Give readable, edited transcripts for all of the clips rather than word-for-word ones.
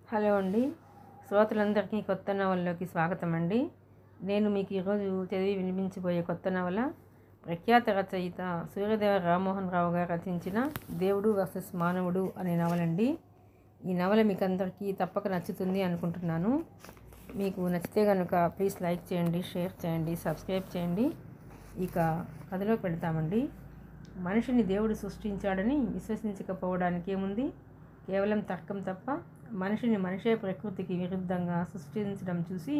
Hello అండి, శ్రోతలందరికీ కొత్త నవలలోకి స్వాగతం అండి. నేను మీకు ఈరోజు చదివి వినిపించబోయే కొత్త నవల ప్రఖ్యాత రచయిత సూర్యదేవ రామ్మోహన్ రావు గారు రచించిన దేవుడు వర్సెస్ మానవుడు అనే నవలండి. ఈ నవల మీకు అందరికీ తప్పక నచ్చుతుంది అనుకుంటున్నాను. మీకు నచ్చితే కనుక ప్లీజ్ లైక్ చేయండి, షేర్ చేయండి, సబ్స్క్రైబ్ చేయండి. ఇక కథలోకి వెళ్తామండి. మనిషిని దేవుడు సృష్టించాడని విశ్వసించకపోవడానికి ఏముంది? కేవలం తర్కం తప్ప. మనిషిని మనిషే ప్రకృతికి విరుద్ధంగా సృష్టించడం చూసి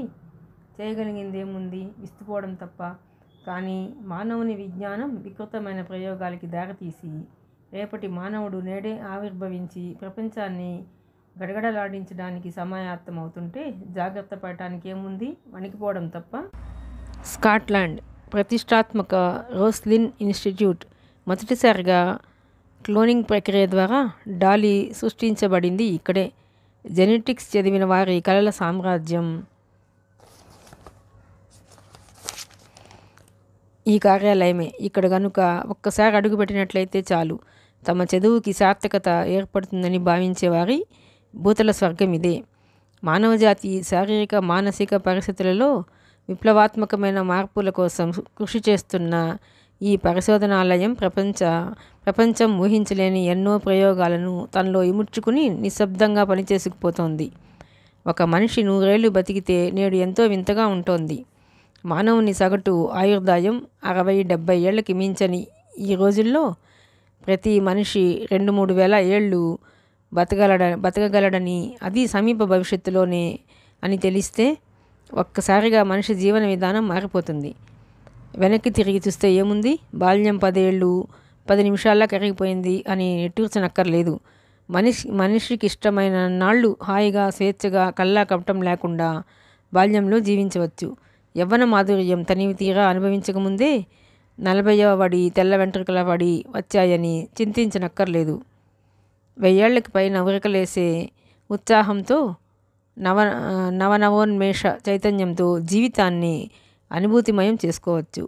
చేయగలిగింది ఏముంది? విస్తుపోవడం తప్ప. కానీ మానవుని విజ్ఞానం వికృతమైన ప్రయోగాలకి దారితీసి రేపటి మానవుడు నేడే ఆవిర్భవించి ప్రపంచాన్ని గడగడలాడించడానికి సమాయత్తమవుతుంటే జాగ్రత్త పడటానికి ఏముంది? వణికిపోవడం తప్ప. స్కాట్లాండ్ ప్రతిష్టాత్మక రోస్లిన్ ఇన్స్టిట్యూట్ మొదటిసారిగా క్లోనింగ్ ప్రక్రియ ద్వారా డాలీ సృష్టించబడింది ఇక్కడే. జెనెటిక్స్ చదివిన వారి కలల సామ్రాజ్యం ఈ కార్యాలయమే. ఇక్కడ కనుక ఒక్కసారి అడుగుపెట్టినట్లయితే చాలు తమ చదువుకి సార్థకత ఏర్పడుతుందని భావించేవారి భూతల స్వర్గం ఇదే. మానవజాతి శారీరక మానసిక పరిస్థితులలో విప్లవాత్మకమైన మార్పుల కోసం కృషి చేస్తున్న ఈ పరిశోధనాలయం ప్రపంచం ఊహించలేని ఎన్నో ప్రయోగాలను తనలో ఇముడ్చుకుని నిశ్శబ్దంగా పనిచేసుకుపోతోంది. ఒక మనిషి 100 ఏళ్ళు బతికితే నేడు ఎంతో వింతగా ఉంటోంది. మానవుని సగటు ఆయుర్దాయం 60-70 ఏళ్ళకి మించని ఈ రోజుల్లో ప్రతి మనిషి 2-3 వేల ఏళ్ళు బతకగలడని, అది సమీప భవిష్యత్తులోనే అని తెలిస్తే ఒక్కసారిగా మనిషి జీవన విధానం మారిపోతుంది. వెనక్కి తిరిగి చూస్తే ఏముంది? బాల్యం 10 ఏళ్ళు 10 నిమిషాల్లో కరిగిపోయింది అని నిట్టూర్చనక్కర్లేదు. మనిషికి ఇష్టమైన నాళ్ళు హాయిగా స్వేచ్ఛగా కల్లా కపటం లేకుండా బాల్యంలో జీవించవచ్చు. యవ్వన మాధుర్యం తనివి తీరా అనుభవించకముందే 40వ వడి తెల్ల వెంట్రుకల వడి వచ్చాయని చింతించనక్కర్లేదు. 1000 ఏళ్లకి పైన ఉరకలేసే ఉత్సాహంతో నవనవోన్మేష చైతన్యంతో జీవితాన్ని అనుభూతిమయం చేసుకోవచ్చు.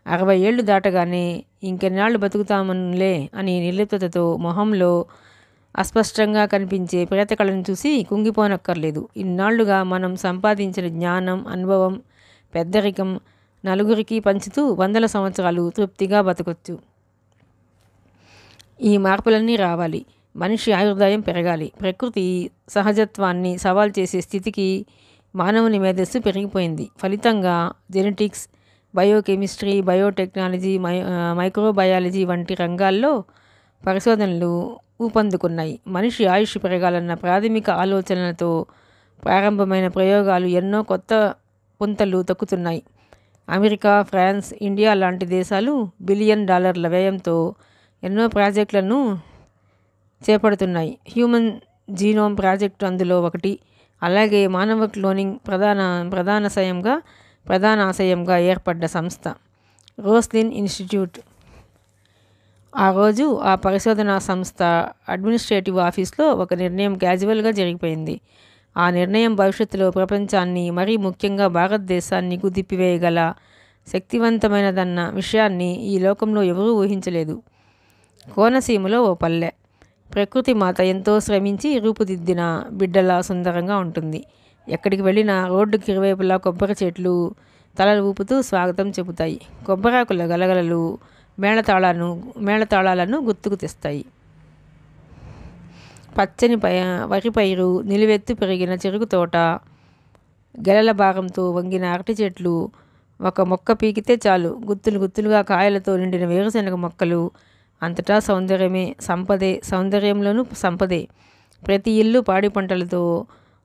60 ఏళ్ళు దాటగానే ఇంకెన్నాళ్ళు బతుకుతామనులే అని నిర్లిప్తతతో మొహంలో అస్పష్టంగా కనిపించే ప్రేతకళను చూసి కుంగిపోనక్కర్లేదు. ఇన్నాళ్లుగా మనం సంపాదించిన జ్ఞానం, అనుభవం, పెద్దరికం నలుగురికి పంచుతూ 100 సంవత్సరాలు తృప్తిగా బతకొచ్చు. ఈ మార్పులన్నీ రావాలి. మనిషి ఆయుర్దాయం పెరగాలి. ప్రకృతి సహజత్వాన్ని సవాల్ చేసే స్థితికి మానవుని మేధస్సు పెరిగిపోయింది. ఫలితంగా జెనెటిక్స్, బయోకెమిస్ట్రీ, బయోటెక్నాలజీ, మైక్రోబయాలజీ వంటి రంగాల్లో పరిశోధనలు ఊపందుకున్నాయి. మనిషి ఆయుష్ పెరగాలన్న ప్రాథమిక ఆలోచనలతో ప్రారంభమైన ప్రయోగాలు ఎన్నో కొత్త పుంతలు తొక్కుతున్నాయి. అమెరికా, ఫ్రాన్స్, ఇండియా లాంటి దేశాలు $1 బిలియన్ వ్యయంతో ఎన్నో ప్రాజెక్టులను చేపడుతున్నాయి. హ్యూమన్ జీనోమ్ ప్రాజెక్టు అందులో ఒకటి. అలాగే మానవ క్లోనింగ్ ప్రధాన ఆశయంగా ఏర్పడ్డ సంస్థ రోస్లిన్ ఇన్స్టిట్యూట్. ఆ రోజు ఆ పరిశోధనా సంస్థ అడ్మినిస్ట్రేటివ్ ఆఫీస్లో ఒక నిర్ణయం క్యాజువల్గా జరిగిపోయింది. ఆ నిర్ణయం భవిష్యత్తులో ప్రపంచాన్ని, మరీ ముఖ్యంగా భారతదేశాన్ని కుదిపివేయగల శక్తివంతమైనదన్న విషయాన్ని ఈ లోకంలో ఎవరూ ఊహించలేదు. కోనసీమలో ఓ పల్లె. ప్రకృతి మాత ఎంతో శ్రమించి రూపుదిద్దిన బిడ్డలా సుందరంగా ఉంటుంది. ఎక్కడికి వెళ్ళినా రోడ్డుకి ఇరువైపులా కొబ్బరి చెట్లు తలలు ఊపుతూ స్వాగతం చెబుతాయి. కొబ్బరాకుల గలగలలు మేళతాళాలను గుర్తుకు తెస్తాయి. పచ్చని వరి పైరు, నిలువెత్తు పెరిగిన చెరుకు తోట, గెలల భాగంతో వంగిన అరటి చెట్లు, ఒక మొక్క పీకితే చాలు గుత్తులుగా కాయలతో నిండిన వేరుశనగ మొక్కలు. అంతటా సౌందర్యమే, సంపదే. సౌందర్యంలోనూ సంపదే. ప్రతి ఇల్లు పాడి పంటలతో,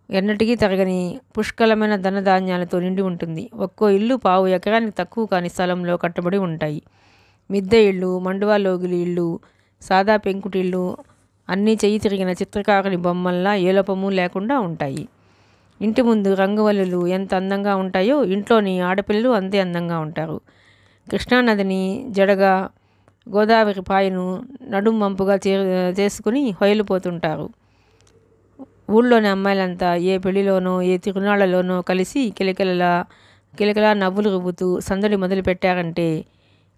ఎన్నటికీ తరగని పుష్కలమైన ధనధాన్యాలతో నిండి ఉంటుంది. ఒక్కో ఇల్లు 1/4 ఎకరానికి తక్కువ కాని స్థలంలో కట్టబడి ఉంటాయి. మిద్దె ఇళ్ళు, మండువా లోగిలి ఇళ్ళు, సాదా పెంకుటిళ్ళు అన్నీ చెయ్యి తిరిగిన చిత్రకారుని బొమ్మల్లా ఏ లోపము లేకుండా ఉంటాయి. ఇంటి ముందు రంగువల్లులు ఎంత అందంగా ఉంటాయో ఇంట్లోని ఆడపిల్లలు అంతే అందంగా ఉంటారు. కృష్ణానదిని జడగా, గోదావరి పాయను నడుం వంపుగా చేసుకుని హొయలుపోతుంటారు. ఊళ్ళోని అమ్మాయిలంతా ఏ పెళ్లిలోనో ఏ తిరునాళ్లలోనో కలిసి కిలకిలా నవ్వులు రువ్వుతూ సందడి మొదలు పెట్టారంటే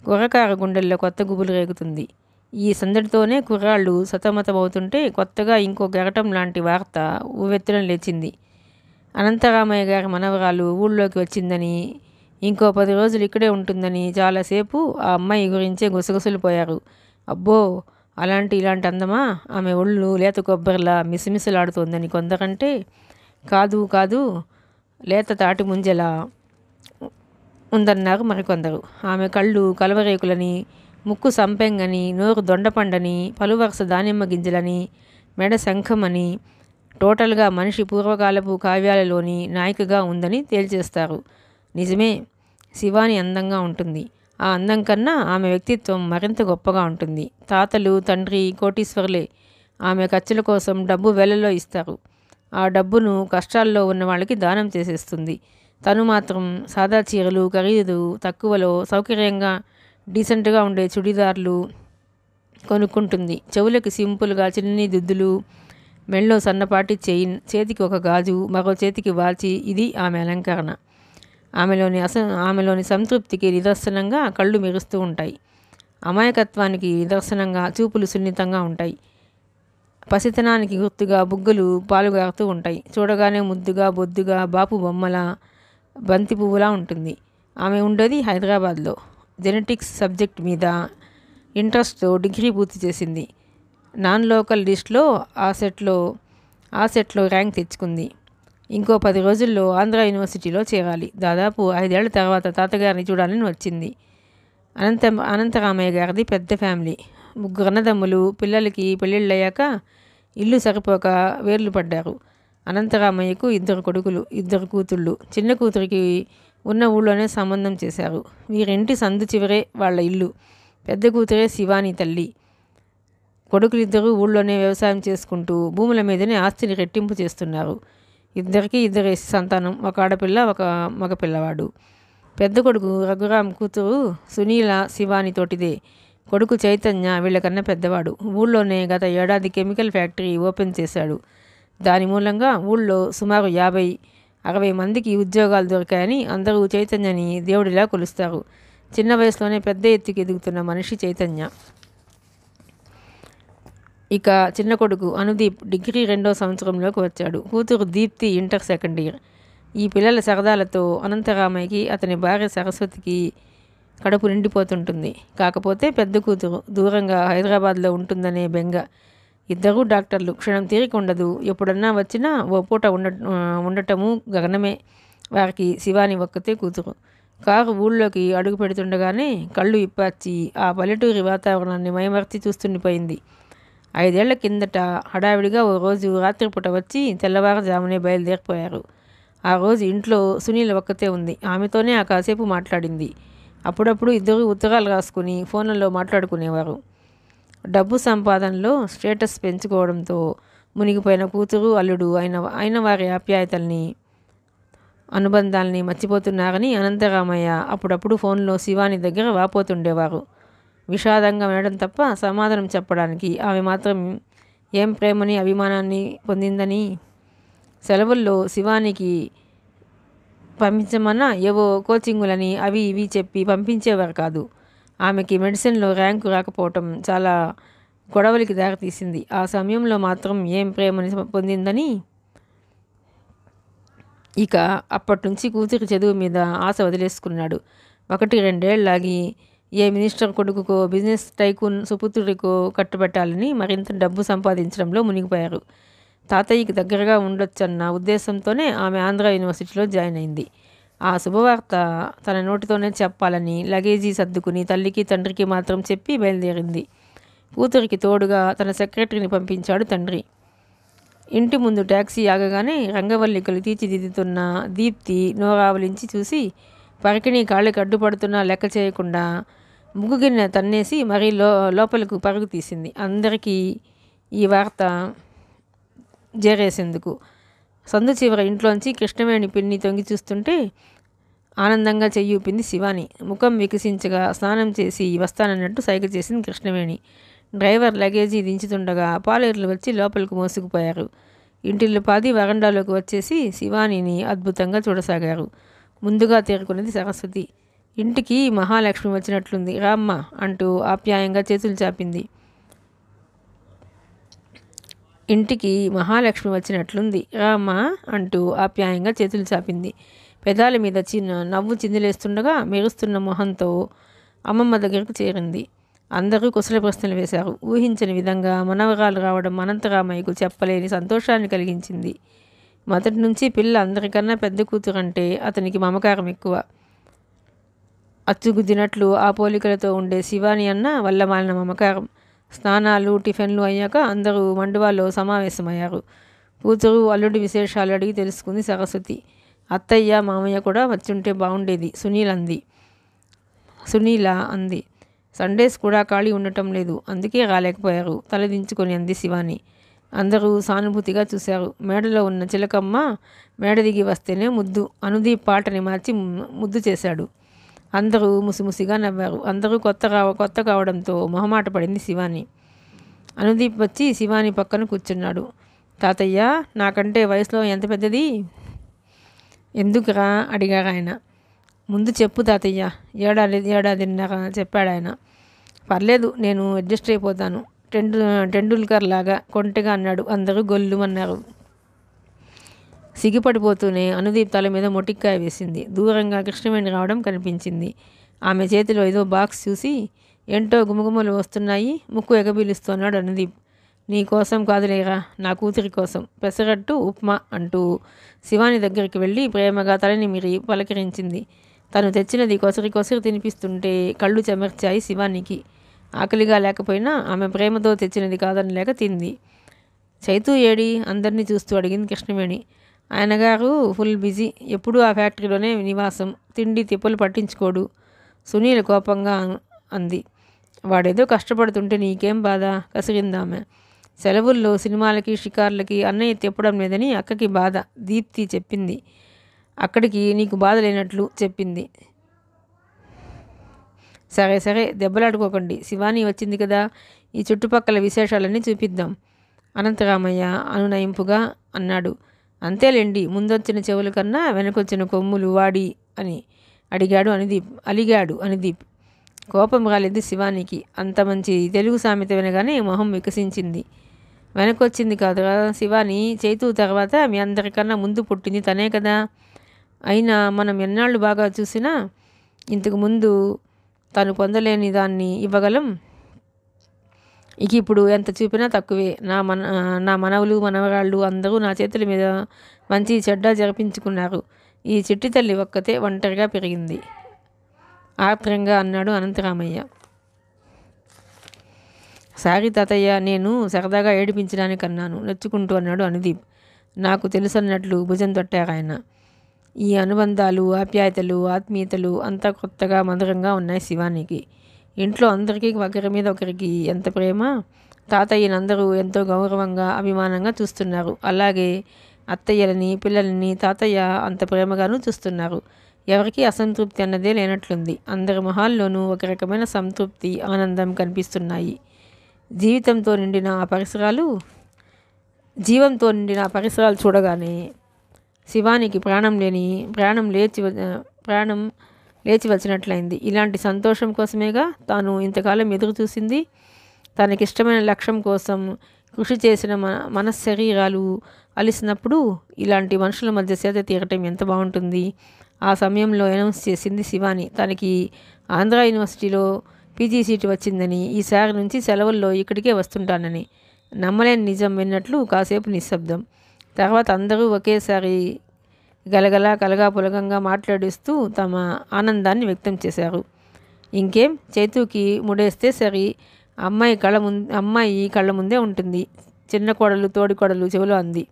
కుర్రకారు గుండెల్లో కొత్త గుబులు రేగుతుంది. ఈ సందడితోనే కుర్రాళ్ళు సతమతమవుతుంటే కొత్తగా ఇంకో గరటం లాంటి వార్త ఉవ్వెత్తున లేచింది. అనంతరామయ్య గారి మనవరాలు ఊళ్ళోకి వచ్చిందని, ఇంకో 10 రోజులు ఇక్కడే ఉంటుందని చాలాసేపు ఆ అమ్మాయి గురించే గుసగుసలు పోయారు. అబ్బో, ఇలాంటి అందమా, ఆమె ఒళ్ళు లేత కొబ్బరిలా మిసమిసలాడుతోందని కొందరంటే, కాదు కాదు లేత తాటి ముంజలా ఉందన్నారు మరికొందరు. ఆమె కళ్ళు కలవరేకులని, ముక్కు సంపెంగని, నోరు దొండపండని, పలువరుస దానిమ్మ గింజలని, మెడ శంఖమని, టోటల్గా మనిషి పూర్వకాలపు కావ్యాలలోని నాయికగా ఉందని తేల్చేస్తారు. నిజమే, శివాని అందంగా ఉంటుంది. ఆ అందం కన్నా ఆమె వ్యక్తిత్వం మరింత గొప్పగా ఉంటుంది. తాతలు, తండ్రి కోటీశ్వరులే. ఆమె ఖర్చుల కోసం డబ్బు వేలల్లో ఇస్తారు. ఆ డబ్బును కష్టాల్లో ఉన్న వాళ్ళకి దానం చేసేస్తుంది. తను మాత్రం సాదా చీరలు, ఖరీదు తక్కువలో సౌకర్యంగా డీసెంట్గా ఉండే చుడిదార్లు కొనుక్కుంటుంది. చెవులకి సింపుల్గా చిన్ని దుద్దులు, మెళ్ళో సన్నపాటి చైన్, చేతికి ఒక గాజు, మరో చేతికి వాచి. ఇది ఆమె అలంకరణ. ఆమెలోని సంతృప్తికి నిదర్శనంగా కళ్ళు మెరుస్తూ ఉంటాయి. అమాయకత్వానికి నిదర్శనంగా చూపులు సున్నితంగా ఉంటాయి. పసితనానికి గుర్తుగా బుగ్గలు పాలుగారుతూ ఉంటాయి. చూడగానే ముద్దుగా, బొద్దుగా, బాపు బొమ్మల, బంతి పువ్వులా ఉంటుంది. ఆమె ఉండేది హైదరాబాద్లో. జెనెటిక్స్ సబ్జెక్ట్ మీద ఇంట్రెస్ట్తో డిగ్రీ పూర్తి చేసింది. నాన్ లోకల్ లిస్ట్లో ఆ సెట్లో ర్యాంక్ తెచ్చుకుంది. ఇంకో 10 రోజుల్లో ఆంధ్ర యూనివర్సిటీలో చేరాలి. దాదాపు 5 ఏళ్ల తర్వాత తాతగారిని చూడాలని వచ్చింది. అనంతరామయ్య గారిది పెద్ద ఫ్యామిలీ. 3 అన్నదమ్ములు. పిల్లలకి పెళ్ళిళ్ళయ్యాక ఇల్లు సరిపోక వేర్లు పడ్డారు. అనంతరామయ్యకు 2 కొడుకులు, 2 కూతుళ్ళు. చిన్న కూతురికి ఉన్న ఊళ్ళోనే సంబంధం చేశారు. వీరింటి సందు చివరే వాళ్ళ ఇల్లు. పెద్ద కూతురే శివాని తల్లి. కొడుకులిద్దరూ ఊళ్ళోనే వ్యవసాయం చేసుకుంటూ భూముల మీదనే ఆస్తిని రెట్టింపు చేస్తున్నారు. ఇద్దరికి 2 సంతానం, ఒక ఆడపిల్ల, ఒక మగ పిల్లవాడు. పెద్ద కొడుకు రఘురామ్ కూతురు సునీల శివాని తోటిదే. కొడుకు చైతన్య వీళ్ళకన్నా పెద్దవాడు. ఊళ్ళోనే గత ఏడాది కెమికల్ ఫ్యాక్టరీ ఓపెన్ చేశాడు. దాని మూలంగా ఊళ్ళో సుమారు 50-60 మందికి ఉద్యోగాలు దొరికాయని అందరూ చైతన్యని దేవుడిలా కొలుస్తారు. చిన్న వయసులోనే పెద్ద ఎత్తుకి ఎదుగుతున్న మనిషి చైతన్య. ఇక చిన్న కొడుకు అనుదీప్ డిగ్రీ 2వ సంవత్సరంలోకి వచ్చాడు. కూతురు దీప్తి ఇంటర్ 2nd ఇయర్. ఈ పిల్లల సరదాలతో అనంతరామయ్యకి, అతని భార్య సరస్వతికి కడుపు నిండిపోతుంటుంది. కాకపోతే పెద్ద కూతురు దూరంగా హైదరాబాద్లో ఉంటుందనే బెంగ. ఇద్దరూ డాక్టర్లు. క్షణం తీరిక ఉండదు. ఎప్పుడన్నా వచ్చినా ఓ పూట ఉండటము గగనమే. వారికి శివాని ఒక్కతే కూతురు. కారు ఊళ్ళోకి అడుగు పెడుతుండగానే కళ్ళు ఇప్పాచి ఆ పల్లెటూరి వాతావరణాన్ని మైమర్చి చూస్తుండిపోయింది. 5 ఏళ్ల కిందట హడావిడిగా ఓ రోజు రాత్రిపూట వచ్చి తెల్లవారుజామునే బయలుదేరిపోయారు. ఆ రోజు ఇంట్లో సునీల ఒక్కతే ఉంది. ఆమెతోనే ఆ కాసేపు మాట్లాడింది. అప్పుడప్పుడు ఇద్దరు ఉత్తరాలు రాసుకుని ఫోన్లలో మాట్లాడుకునేవారు. డబ్బు సంపాదనలో స్టేటస్ పెంచుకోవడంతో మునిగిపోయిన కూతురు, అల్లుడు అయిన వారి ఆప్యాయతల్ని, అనుబంధాల్ని మర్చిపోతున్నారని అనంతరామయ్య అప్పుడప్పుడు ఫోన్లో శివాని దగ్గర వాపోతుండేవారు. విషాదంగా వినడం తప్ప సమాధానం చెప్పడానికి. ఆమె మాత్రం ఏం ప్రేమని, అభిమానాన్ని పొందిందని. సెలవుల్లో శివానికి పంపించమన్నా ఏవో కోచింగులని అవి ఇవి చెప్పి పంపించేవారు కాదు. ఆమెకి మెడిసిన్లో ర్యాంకు రాకపోవటం చాలా గొడవలకి దారితీసింది. ఆ సమయంలో మాత్రం ఏం ప్రేమని పొందిందని. ఇక అప్పటి నుంచి కూతురి చదువు మీద ఆశ వదిలేసుకున్నాడు. 1-2 ఏళ్ళాగి ఏ మినిస్టర్ కొడుకుకో, బిజినెస్ టైకూన్ సుపుత్రుడికో కట్టుబెట్టాలని మరింత డబ్బు సంపాదించడంలో మునిగిపోయారు. తాతయ్యకి దగ్గరగా ఉండొచ్చన్న ఉద్దేశంతోనే ఆమె ఆంధ్ర యూనివర్సిటీలో జాయిన్ అయింది. ఆ శుభవార్త తన నోటితోనే చెప్పాలని లగేజీ సర్దుకుని తల్లికి తండ్రికి మాత్రం చెప్పి బయలుదేరింది. కూతురికి తోడుగా తన సెక్రటరీని పంపించాడు తండ్రి. ఇంటి ముందు ట్యాక్సీ ఆగగానే రంగవల్లికలు తీర్చిదిద్దుతున్న దీప్తి నోరావలించి చూసి పరికిణి కాళ్ళకి అడ్డుపడుతున్నా లెక్క చేయకుండా ముగ్గుగిన్నె తన్నేసి మరీ లోపలకు పరుగు తీసింది. అందరికీ ఈ వార్త జేరేసేందుకు. సందు చివర ఇంట్లోంచి కృష్ణవేణి పిన్ని తొంగి చూస్తుంటే ఆనందంగా చెయ్యూపింది శివాని. ముఖం వికసించగా స్నానం చేసి వస్తానన్నట్టు సైగ చేసింది కృష్ణవేణి. డ్రైవర్ లగేజీ దించుతుండగా పాలేర్లు వచ్చి లోపలికి మోసుకుపోయారు. ఇంటిల్లు పాది వరండాలోకి వచ్చేసి శివానిని అద్భుతంగా చూడసాగారు. ముందుగా తేరుకున్నది సరస్వతి. ఇంటికి మహాలక్ష్మి వచ్చినట్లుంది, రామ్మ అంటూ ఆప్యాయంగా చేతులు చాపింది. ఇంటికి మహాలక్ష్మి వచ్చినట్లుంది రామ్మ అంటూ ఆప్యాయంగా చేతులు చాపింది. పెదాల మీద నవ్వు చిందులేస్తుండగా మెరుస్తున్న మొహంతో అమ్మమ్మ దగ్గరకు చేరింది. అందరూ కుశల ప్రశ్నలు వేశారు. ఊహించని విధంగా మనవరాలు రావడం అనంతరామయ్యకు చెప్పలేని సంతోషాన్ని కలిగించింది. మొదటి నుంచి పిల్ల అందరికన్నా పెద్ద కూతురంటే అతనికి మమకారం ఎక్కువ. అచ్చుగుద్దినట్లు ఆ పోలికలతో ఉండే శివాని అన్న వల్ల మాలిన మమకారం. స్నానాలు టిఫిన్లు అయ్యాక అందరూ మండువాలో సమావేశమయ్యారు. కూతురు అల్లుడి విశేషాలు అడిగి తెలుసుకుంది సరస్వతి. అత్తయ్య మామయ్య కూడా వచ్చుంటే బాగుండేది సునీల అంది. సండేస్ కూడా ఖాళీ ఉండటం లేదు, అందుకే రాలేకపోయారు తలదించుకొని అంది శివాని. అందరూ సానుభూతిగా చూశారు. మేడలో ఉన్న చిలకమ్మ మేడ దిగి వస్తేనే అనుదీప్ పాటని మార్చి ముద్దు చేశాడు. అందరూ ముసిముసిగా నవ్వారు. అందరూ కొత్త కావడంతో మొహమాట పడింది శివాని. అనుదీప్ వచ్చి శివాని పక్కన కూర్చున్నాడు. తాతయ్య, నాకంటే వయసులో ఎంత పెద్దది? ఎందుకురా అడిగారు ఆయన. ముందు చెప్పు తాతయ్య. ఏడాదిన్నర చెప్పాడు ఆయన. పర్లేదు, నేను అడ్జస్ట్ అయిపోతాను, టెండూల్కర్ లాగా కొంటెగా అన్నాడు. అందరూ గొల్లుమన్నారు. సిగ్గుపడిపోతూనే అనుదీప్ తల మీద మొటిక్కాయ వేసింది. దూరంగా కృష్ణవేణి రావడం కనిపించింది. ఆమె చేతిలో ఏదో బాక్స్ చూసి ఏంటో గుమగుమలు వస్తున్నాయి, ముక్కు ఎగబీలుస్తున్నాడు అనుదీప్. నీ కోసం కాదులేరా, నా కూతురి కోసం పెసరట్టు ఉప్మా అంటూ శివాని దగ్గరికి వెళ్ళి ప్రేమగా తలనిమిరి పలకరించింది. తను తెచ్చినది కొసరి తినిపిస్తుంటే కళ్ళు చెమర్చాయి శివానికి. ఆకలిగా లేకపోయినా ఆమె ప్రేమతో తెచ్చినది కాదని లేక తింది. చైతూ ఏడి అందరినీ చూస్తూ అడిగింది కృష్ణవేణి. ఆయనగారు ఫుల్ బిజీ, ఎప్పుడూ ఆ ఫ్యాక్టరీలోనే నివాసం, తిండి తిప్పలు పట్టించుకోడు సునీల కోపంగా అంది. వాడేదో కష్టపడుతుంటే నీకేం బాధ? కసిరిందామె. సెలవుల్లో సినిమాలకి షికార్లకి అన్నయ్య తిప్పడం లేదని అక్కకి బాధ, దీప్తి చెప్పింది. అక్కడికి నీకు బాధ లేనట్లు చెప్పింది. సరే దెబ్బలాడుకోకండి, శివాని వచ్చింది కదా, ఈ చుట్టుపక్కల విశేషాలన్నీ చూపిద్దాం అనంతరామయ్య అనునయింపుగా అన్నాడు. అంతేలేండి, ముందొచ్చిన చెవుల కన్నా వెనకొచ్చిన కొమ్ములు వాడి అని అలిగాడు అనుదీప్. కోపం రాలేదు శివానికి. అంత మంచి తెలుగు సామెత వినగానే మొహం వికసించింది. వెనకొచ్చింది కాదురా శివాని, చైతూ తర్వాత మీ అందరికన్నా ముందు పుట్టింది తనే కదా. అయినా మనం ఎన్నాళ్ళు బాగా చూసినా ఇంతకు ముందు తను పొందలేని దాన్ని ఇవ్వగలం. ఇక ఇప్పుడు ఎంత చూపినా తక్కువే. నా మనవలు మనవరాళ్ళు అందరూ నా చేతుల మీద మంచి చెడ్డ జరిపించుకున్నారు. ఈ చిట్టి తల్లి ఒక్కతే ఒంటరిగా పెరిగింది ఆత్రంగా అన్నాడు అనంతరామయ్య. సారీ తాతయ్య, నేను సరదాగా ఏడిపించడానికి అన్నాను నొచ్చుకుంటూ అన్నాడు అనుదీప్. నాకు తెలుసన్నట్లు భుజం తట్టారు ఆయన. ఈ అనుబంధాలు, ఆప్యాయతలు, ఆత్మీయతలు అంతా కొత్తగా మధురంగా ఉన్నాయి శివానికి. ఇంట్లో అందరికీ ఒకరి మీద ఒకరికి ఎంత ప్రేమ. తాతయ్యని అందరూ ఎంతో గౌరవంగా అభిమానంగా చూస్తున్నారు. అలాగే అత్తయ్యలని పిల్లలని తాతయ్య అంత ప్రేమగానూ చూస్తున్నారు. ఎవరికీ అసంతృప్తి అన్నదే లేనట్లుంది. అందరి మొహాల్లోనూ ఒక రకమైన సంతృప్తి, ఆనందం కనిపిస్తున్నాయి. జీవంతో నిండిన ఆ పరిసరాలు చూడగానే శివానికి ప్రాణం లేచి వచ్చినట్లయింది. ఇలాంటి సంతోషం కోసమేగా తాను ఇంతకాలం ఎదురు చూసింది. తనకిష్టమైన లక్ష్యం కోసం కృషి చేసిన మనశ్శరీరాలు అలిసినప్పుడు ఇలాంటి మనుషుల మధ్య సేద తీరటం ఎంత బాగుంటుంది. ఆ సమయంలో అనౌన్స్ చేసింది శివాని తనకి ఆంధ్ర యూనివర్సిటీలో పీజీ సీటు వచ్చిందని, ఈసారి నుంచి సెలవుల్లో ఇక్కడికే వస్తుంటానని. నమ్మలేని నిజం విన్నట్లు కాసేపు నిశ్శబ్దం. తర్వాత అందరూ ఒకేసారి గలగలా కలగాపులగంగా మాట్లాడిస్తూ తమ ఆనందాన్ని వ్యక్తం చేశారు. ఇంకేం, చైతూకి ముడేస్తే సరి, అమ్మాయి కళ్ళ ముందే ఉంటుంది. చిన్న కోడలు తోడి కోడలు చెవిలో అంది.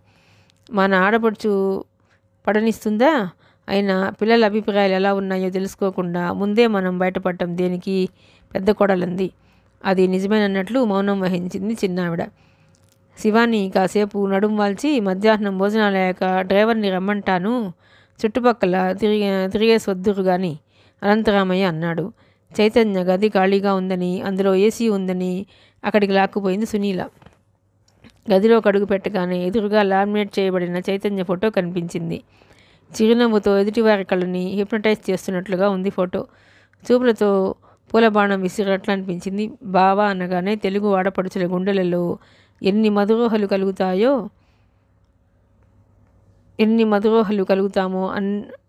మన ఆడపడుచు పడనిస్తుందా? అయినా పిల్లల అభిప్రాయాలు ఎలా ఉన్నాయో తెలుసుకోకుండా ముందే మనం బయటపడటం దేనికి? పెద్ద కోడలంది. అది నిజమేనన్నట్లు మౌనం వహించింది చిన్నావిడ. శివాని కాసేపు నడుం వాల్చి మధ్యాహ్నం భోజనాలయ్యాక డ్రైవర్ని రమ్మంటాను, చుట్టుపక్కల తిరిగేసొద్దురు గాని అనంతరామయ్య అన్నాడు. చైతన్య గది ఖాళీగా ఉందని, అందులో ఏసీ ఉందని అక్కడికి లాక్కుపోయింది సునీల. గదిలో కడుగు పెట్టగానే ఎదురుగా లామినేట్ చేయబడిన చైతన్య ఫోటో కనిపించింది. చిరునవ్వుతో ఎదుటివారి కళ్ళని హిప్నటైజ్ చేస్తున్నట్లుగా ఉంది ఫోటో. చూపులతో పూలబాణం విసిరినట్లు అనిపించింది. బావా అనగానే తెలుగు ఆడపడుచుల గుండెలలో ఎన్ని మధురోహలు కలుగుతామో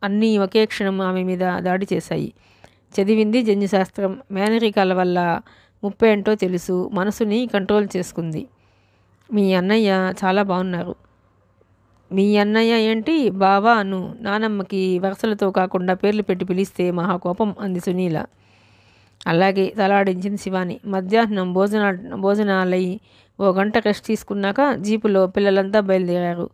అన్నీ ఒకే క్షణం ఆమె మీద దాడి చేశాయి. చదివింది జన్యుశాస్త్రం, మేనరికాల వల్ల ముప్పేంటో తెలుసు, మనసుని కంట్రోల్ చేసుకుంది. మీ అన్నయ్య చాలా బాగున్నారు. మీ అన్నయ్య ఏంటి బావా అను. నానమ్మకి వరుసలతో కాకుండా పేర్లు పెట్టి పిలిస్తే మహాకోపం అంది సునీల. అలాగే తలాడించింది శివాని. మధ్యాహ్నం భోజనాలై 1 గంట రెస్ట్ తీసుకున్నాక జీపులో పిల్లలంతా బయలుదేరారు.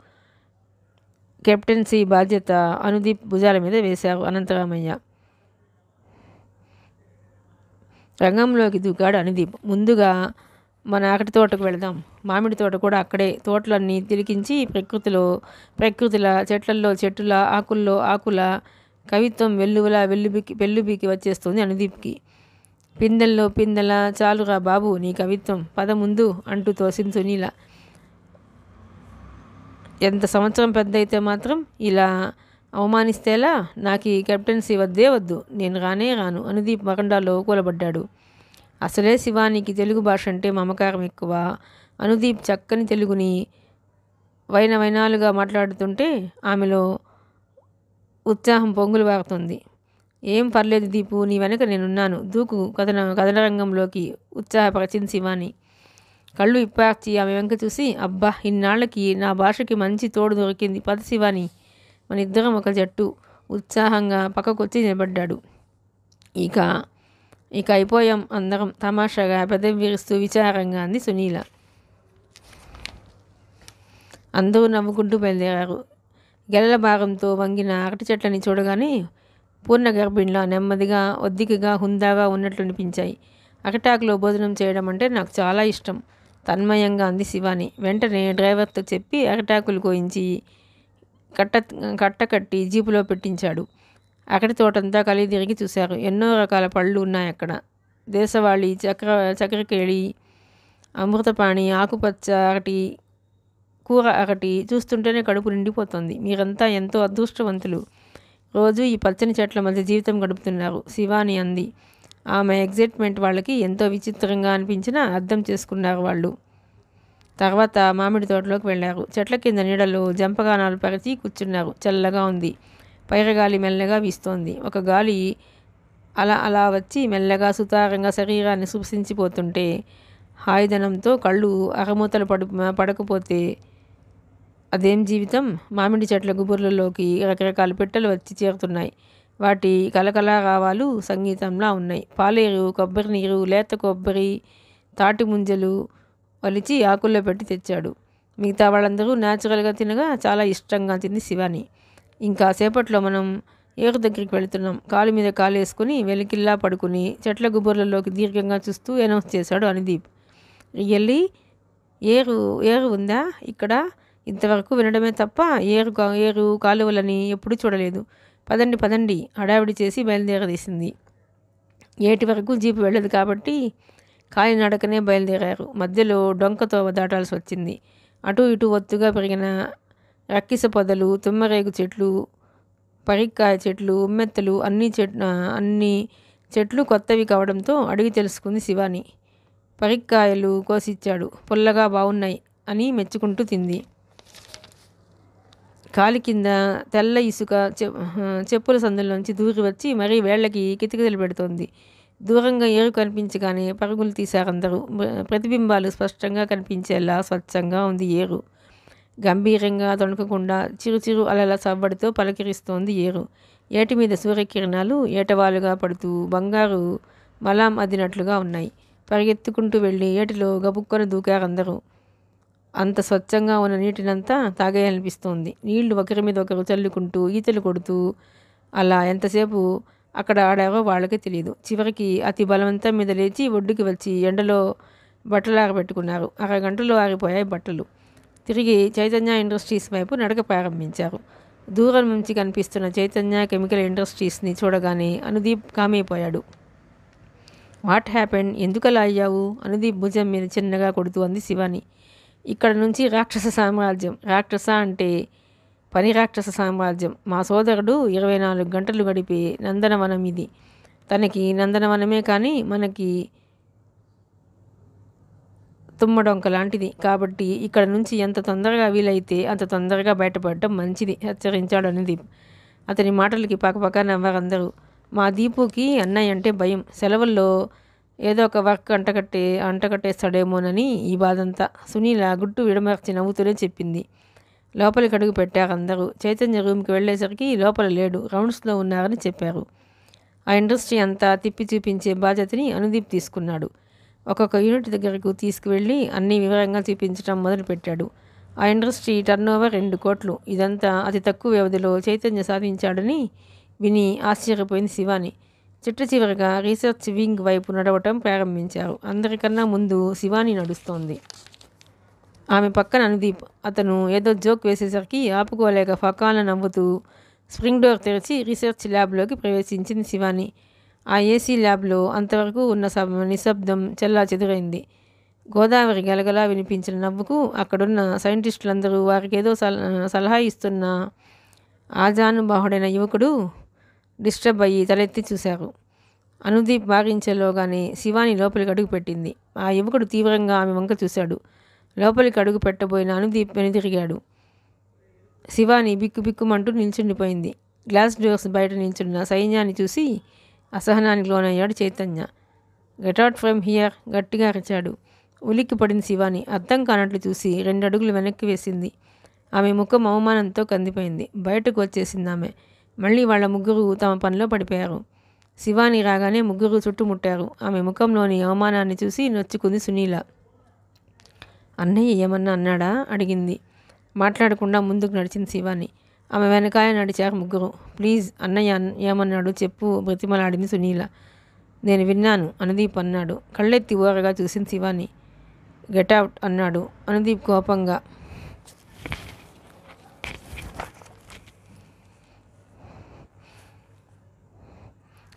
కెప్టెన్సీ బాధ్యత అనుదీప్ భుజాల మీద వేశారు అనంతరామయ్య. రంగంలోకి దూకాడు అనుదీప్. ముందుగా మన అరటి తోటకు వెళదాం. మామిడి తోట కూడా అక్కడే. తోటలన్నీ తిలికించి ప్రకృతిల చెట్లల్లో చెట్టుల, ఆకుల్లో ఆకుల కవిత్వం వెల్లువలా పెళ్ళుబీకి వచ్చేస్తుంది అనుదీప్కి. పిందెల్లో పిందెల చాలురా బాబు నీ కవిత్వం, పద ముందు అంటూ తోసింది సునీల. ఎంత సంవత్సరం పెద్ద అయితే మాత్రం ఇలా అవమానిస్తేలా? నాకు ఈ కెప్టెన్సీ వద్దే వద్దు, నేను రాను. అనుదీప్ వరండాలో కూలబడ్డాడు. అసలే శివానికి తెలుగు భాష అంటే మమకారం ఎక్కువ. అనుదీప్ చక్కని తెలుగుని వైనాలుగా మాట్లాడుతుంటే ఆమెలో ఉత్సాహం పొంగులు వారుతుంది. ఏం పర్లేదు దీపు, నీ వెనక నేనున్నాను, దూకు కథన రంగంలోకి ఉత్సాహపరిచింది శివాని. కళ్ళు ఇప్పార్చి ఆమె వెంక చూసి, అబ్బా ఇన్నాళ్ళకి నా భాషకి మంచి తోడు దొరికింది, పద శివాని, మన ఇద్దరం ఒక జట్టు. ఉత్సాహంగా పక్కకొచ్చి నిలబడ్డాడు. ఇక అయిపోయాం అందరం, తమాషాగా పెదవి విరుస్తూ విచారంగా అంది సునీల. అందరూ నవ్వుకుంటూ బయలుదేరారు. గెలల భారంతో వంగిన అరటి చెట్లని చూడగానే పూర్ణ గర్భిణిలా నెమ్మదిగా ఒద్దికగా హుందాగా ఉన్నట్లు అనిపించాయి. అరటాకులో భోజనం చేయడం అంటే నాకు చాలా ఇష్టం, తన్మయంగా అంది శివాని. వెంటనే డ్రైవర్తో చెప్పి అరటాకులు కోయించి కట్టి జీపులో పెట్టించాడు. అరటి తోటంతా కలిగి తిరిగి చూశారు. ఎన్నో రకాల పళ్ళు ఉన్నాయి అక్కడ. దేశవాళి, చక్రకేళి, అమృతపాణి, ఆకుపచ్చ అరటి, కూర అరటి చూస్తుంటేనే కడుపు నిండిపోతుంది. మీరంతా ఎంతో అదృష్టవంతులు, రోజు ఈ పచ్చని చెట్ల మధ్య జీవితం గడుపుతున్నారు, శివాని అంది. ఆమె ఎగ్జైట్మెంట్ వాళ్ళకి ఎంతో విచిత్రంగా అనిపించినా అర్థం చేసుకున్నారు వాళ్ళు. తర్వాత మామిడి తోటలోకి వెళ్ళారు. చెట్ల కింద నీడలో జంపగానాలు పరిచి కూర్చున్నారు. చల్లగా ఉంది. పైరగాలి మెల్లగా వీస్తోంది. ఒక గాలి అలా వచ్చి మెల్లగా సుతారంగా శరీరాన్ని స్పృశించిపోతుంటే హాయిదనంతో కళ్ళు అరమూతలు పడకపోతే అదేం జీవితం? మామిడి చెట్ల గుబుర్లలోకి రకరకాల పెట్టెలు వచ్చి చేరుతున్నాయి. వాటి కలకలా రావాలు సంగీతంలా ఉన్నాయి. పాలేరు, కొబ్బరి నీరు, లేత కొబ్బరి, తాటి ముంజలు వలిచి ఆకుల్లో పెట్టి తెచ్చాడు. మిగతా వాళ్ళందరూ న్యాచురల్గా తినగా చాలా ఇష్టంగా తింది శివాని. ఇంకా సేపట్లో మనం ఏరు దగ్గరికి వెళుతున్నాం. కాలు మీద కాలు వేసుకుని వెలికిల్లా పడుకుని చెట్ల గుబుర్లలోకి దీర్ఘంగా చూస్తూ అనౌన్స్ చేశాడు అనుదీప్. రియల్లీ? ఏరు ఉందా ఇక్కడ? ఇంతవరకు వినడమే తప్ప ఏరు కాలువలని ఎప్పుడూ చూడలేదు. పదండి హడావిడి చేసి బయలుదేరదీసింది. ఏటి వరకు జీపు వెళ్ళదు కాబట్టి కాలినడకనే బయలుదేరారు. మధ్యలో డొంకతో దాటాల్సి వచ్చింది. అటు ఇటు ఒత్తుగా పెరిగిన రక్కిస పొదలు, తుమ్మరేగు చెట్లు, పరిక్కాయ చెట్లు, ఉమ్మెత్తలు అన్ని చెట్లు కొత్తవి కావడంతో అడిగి తెలుసుకుంది శివాని. పరిక్కాయలు కోసిచ్చాడు. పుల్లగా బాగున్నాయి అని మెచ్చుకుంటూ తింది. కాలి కింద తెల్ల ఇసుక చెప్పుల సందుల్లోంచి దూరి వచ్చి మరీ వేళ్లకి కితకితలు పెడుతోంది. దూరంగా ఏరు కనిపించగానే పరుగులు తీశారందరూ. ప్రతిబింబాలు స్పష్టంగా కనిపించేలా స్వచ్ఛంగా ఉంది ఏరు. గంభీరంగా తొణకకుండా చిరుచిరు అలల సవ్వడితో పలకరిస్తోంది ఏరు. ఏటి మీద సూర్యకిరణాలు ఏటవాలుగా పడుతూ బంగారు మలాం అదినట్లుగా ఉన్నాయి. పరిగెత్తుకుంటూ వెళ్ళి ఏటిలో గబుక్కొని దూకారందరూ. అంత స్వచ్ఛంగా ఉన్న నీటినంతా తాగేయాలనిపిస్తోంది. నీళ్లు ఒకరి మీద ఒకరు చల్లుకుంటూ ఈతలు కొడుతూ అలా ఎంతసేపు అక్కడ ఆడారో వాళ్ళకే తెలియదు. చివరికి అతి బలవంతం మీద లేచి ఒడ్డుకి వచ్చి ఎండలో బట్టలు ఆరబెట్టుకున్నారు. అరగంటలో ఆరిపోయాయి బట్టలు. తిరిగి చైతన్య ఇండస్ట్రీస్ వైపు నడక ప్రారంభించారు. దూరం నుంచి కనిపిస్తున్న చైతన్య కెమికల్ ఇండస్ట్రీస్ని చూడగానే అనుదీప్ కామైపోయాడు. What happen? ఎందుకలా అయ్యావు? అనుదీప్ భుజం మీద చిన్నగా కొడుతూ అంది శివాని. ఇక్కడ నుంచి రాక్షస సామ్రాజ్యం. రాక్షస అంటే పని రాక్షస సామ్రాజ్యం. మా సోదరుడు 24 గంటలు గడిపే నందనవనం ఇది. తనకి నందనవనమే కానీ మనకి తుమ్మడొంక లాంటిది. కాబట్టి ఇక్కడ నుంచి ఎంత తొందరగా వీలైతే అంత తొందరగా బయటపడటం మంచిది హెచ్చరించాడు అనుదీప్. అతని మాటలకి పక్కపక్క నవ్వారందరూ. మా దీపుకి అన్నయ్య అంటే భయం. సెలవుల్లో ఏదో ఒక వర్క్ అంటకట్టేస్తాడేమోనని ఈ బాధంతా. సునీల గుట్టు విడమర్చి నవ్వుతూనే చెప్పింది. లోపలికి అడుగు పెట్టారందరూ. చైతన్య రూమ్కి వెళ్ళేసరికి లోపల లేడు, రౌండ్స్లో ఉన్నారని చెప్పారు. ఆ ఇండస్ట్రీ అంతా తిప్పి చూపించే బాధ్యతని అనుదీప్ తీసుకున్నాడు. ఒక్కొక్క యూనిట్ దగ్గరకు తీసుకువెళ్ళి అన్నీ వివరంగా చూపించడం మొదలుపెట్టాడు. ఆ ఇండస్ట్రీ టర్నోవర్ 2 కోట్లు. ఇదంతా అతి తక్కువ వ్యవధిలో చైతన్య సాధించాడని విని ఆశ్చర్యపోయింది శివాని. చివరగా రీసెర్చ్ వింగ్ వైపు నడవటం ప్రారంభించారు. అందరికన్నా ముందు శివాని నడుస్తోంది. ఆమె పక్కన అనుదీప్. అతను ఏదో జోక్ వేసేసరికి ఆపుకోలేక ఫకాలను నవ్వుతూ స్ప్రింగ్ డోర్ తెరిచి రీసెర్చ్ ల్యాబ్లోకి ప్రవేశించింది శివాని. ఆ ఏసీ ల్యాబ్లో అంతవరకు ఉన్న నిశ్శబ్దం చెల్లా చెదురైంది. గోదావరి గలగలా వినిపించిన నవ్వుకు అక్కడున్న సైంటిస్టులందరూ వారికి ఏదో సలహా ఇస్తున్న ఆజానుబాహుడైన యువకుడు డిస్టర్బ్ అయ్యి తలెత్తి చూశారు. అనుదీప్ వారించేలోగానే శివాని లోపలికి అడుగు పెట్టింది. ఆ యువకుడు తీవ్రంగా ఆమె వంక చూశాడు. లోపలికి అడుగు పెట్టబోయిన అనుదీప్ వెనుదిరిగాడు. శివాని బిక్కుబిక్కుమంటూ నిల్చుండిపోయింది. గ్లాస్ డోర్స్ బయట నిల్చున్న సైన్యాన్ని చూసి అసహనానికి లోనయ్యాడు చైతన్య. గెట్అవుట్ ఫ్రమ్ హియర్ గట్టిగా అరిచాడు. ఉలిక్కి పడింది శివాని. అర్థం కానట్లు చూసి 2 అడుగులు వెనక్కి వేసింది. ఆమె ముఖం అవమానంతో కందిపోయింది. బయటకు వచ్చేసింది ఆమె. మళ్ళీ వాళ్ళ ముగ్గురు తమ పనిలో పడిపోయారు. శివాని రాగానే ముగ్గురు చుట్టుముట్టారు. ఆమె ముఖంలోని అవమానాన్ని చూసి నొచ్చుకుంది సునీల. అన్నయ్య ఏమన్నా అన్నాడా అడిగింది. మాట్లాడకుండా ముందుకు నడిచింది శివాని. ఆమె వెనకాయ నడిచారు ముగ్గురు. ప్లీజ్ అన్నయ్య ఏమన్నాడు చెప్పు బ్రతిమలాడింది సునీల. నేను విన్నాను అనుదీప్ అన్నాడు. కళ్ళెత్తి ఓరగా చూసింది శివాని. గెట్అవుట్ అన్నాడు అనుదీప్ కోపంగా.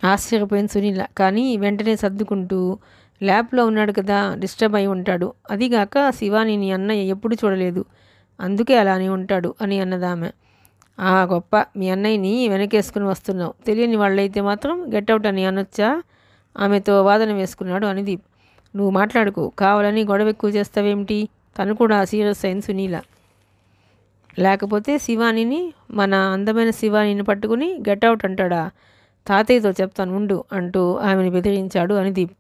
ఆశ్చర్యపోయింది సునీల. కానీ వెంటనే సర్దుకుంటూ ల్యాబ్లో ఉన్నాడు కదా, డిస్టర్బ్ అయి ఉంటాడు. అదిగాక శివానిని అన్నయ్య ఎప్పుడు చూడలేదు, అందుకే అలానే ఉంటాడు అని అన్నదామె. గొప్ప, మీ అన్నయ్యని వెనకేసుకుని వస్తున్నావు. తెలియని వాళ్ళైతే మాత్రం గెట్అవుట్ అని అనొచ్చా? ఆమెతో వాదన వేసుకున్నాడు అనుదీప్. నువ్వు మాట్లాడుకో, కావాలని గొడవ ఎక్కువ చేస్తావేమిటి? తను కూడా సీరియస్ అయింది సునీల. లేకపోతే శివానిని, మన అందమైన శివానిని పట్టుకుని గెట్అవుట్ అంటాడా? తాతయ్యతో చెప్తాను ఉండు అంటూ ఆమెను బెదిరించాడు అనుదీప్.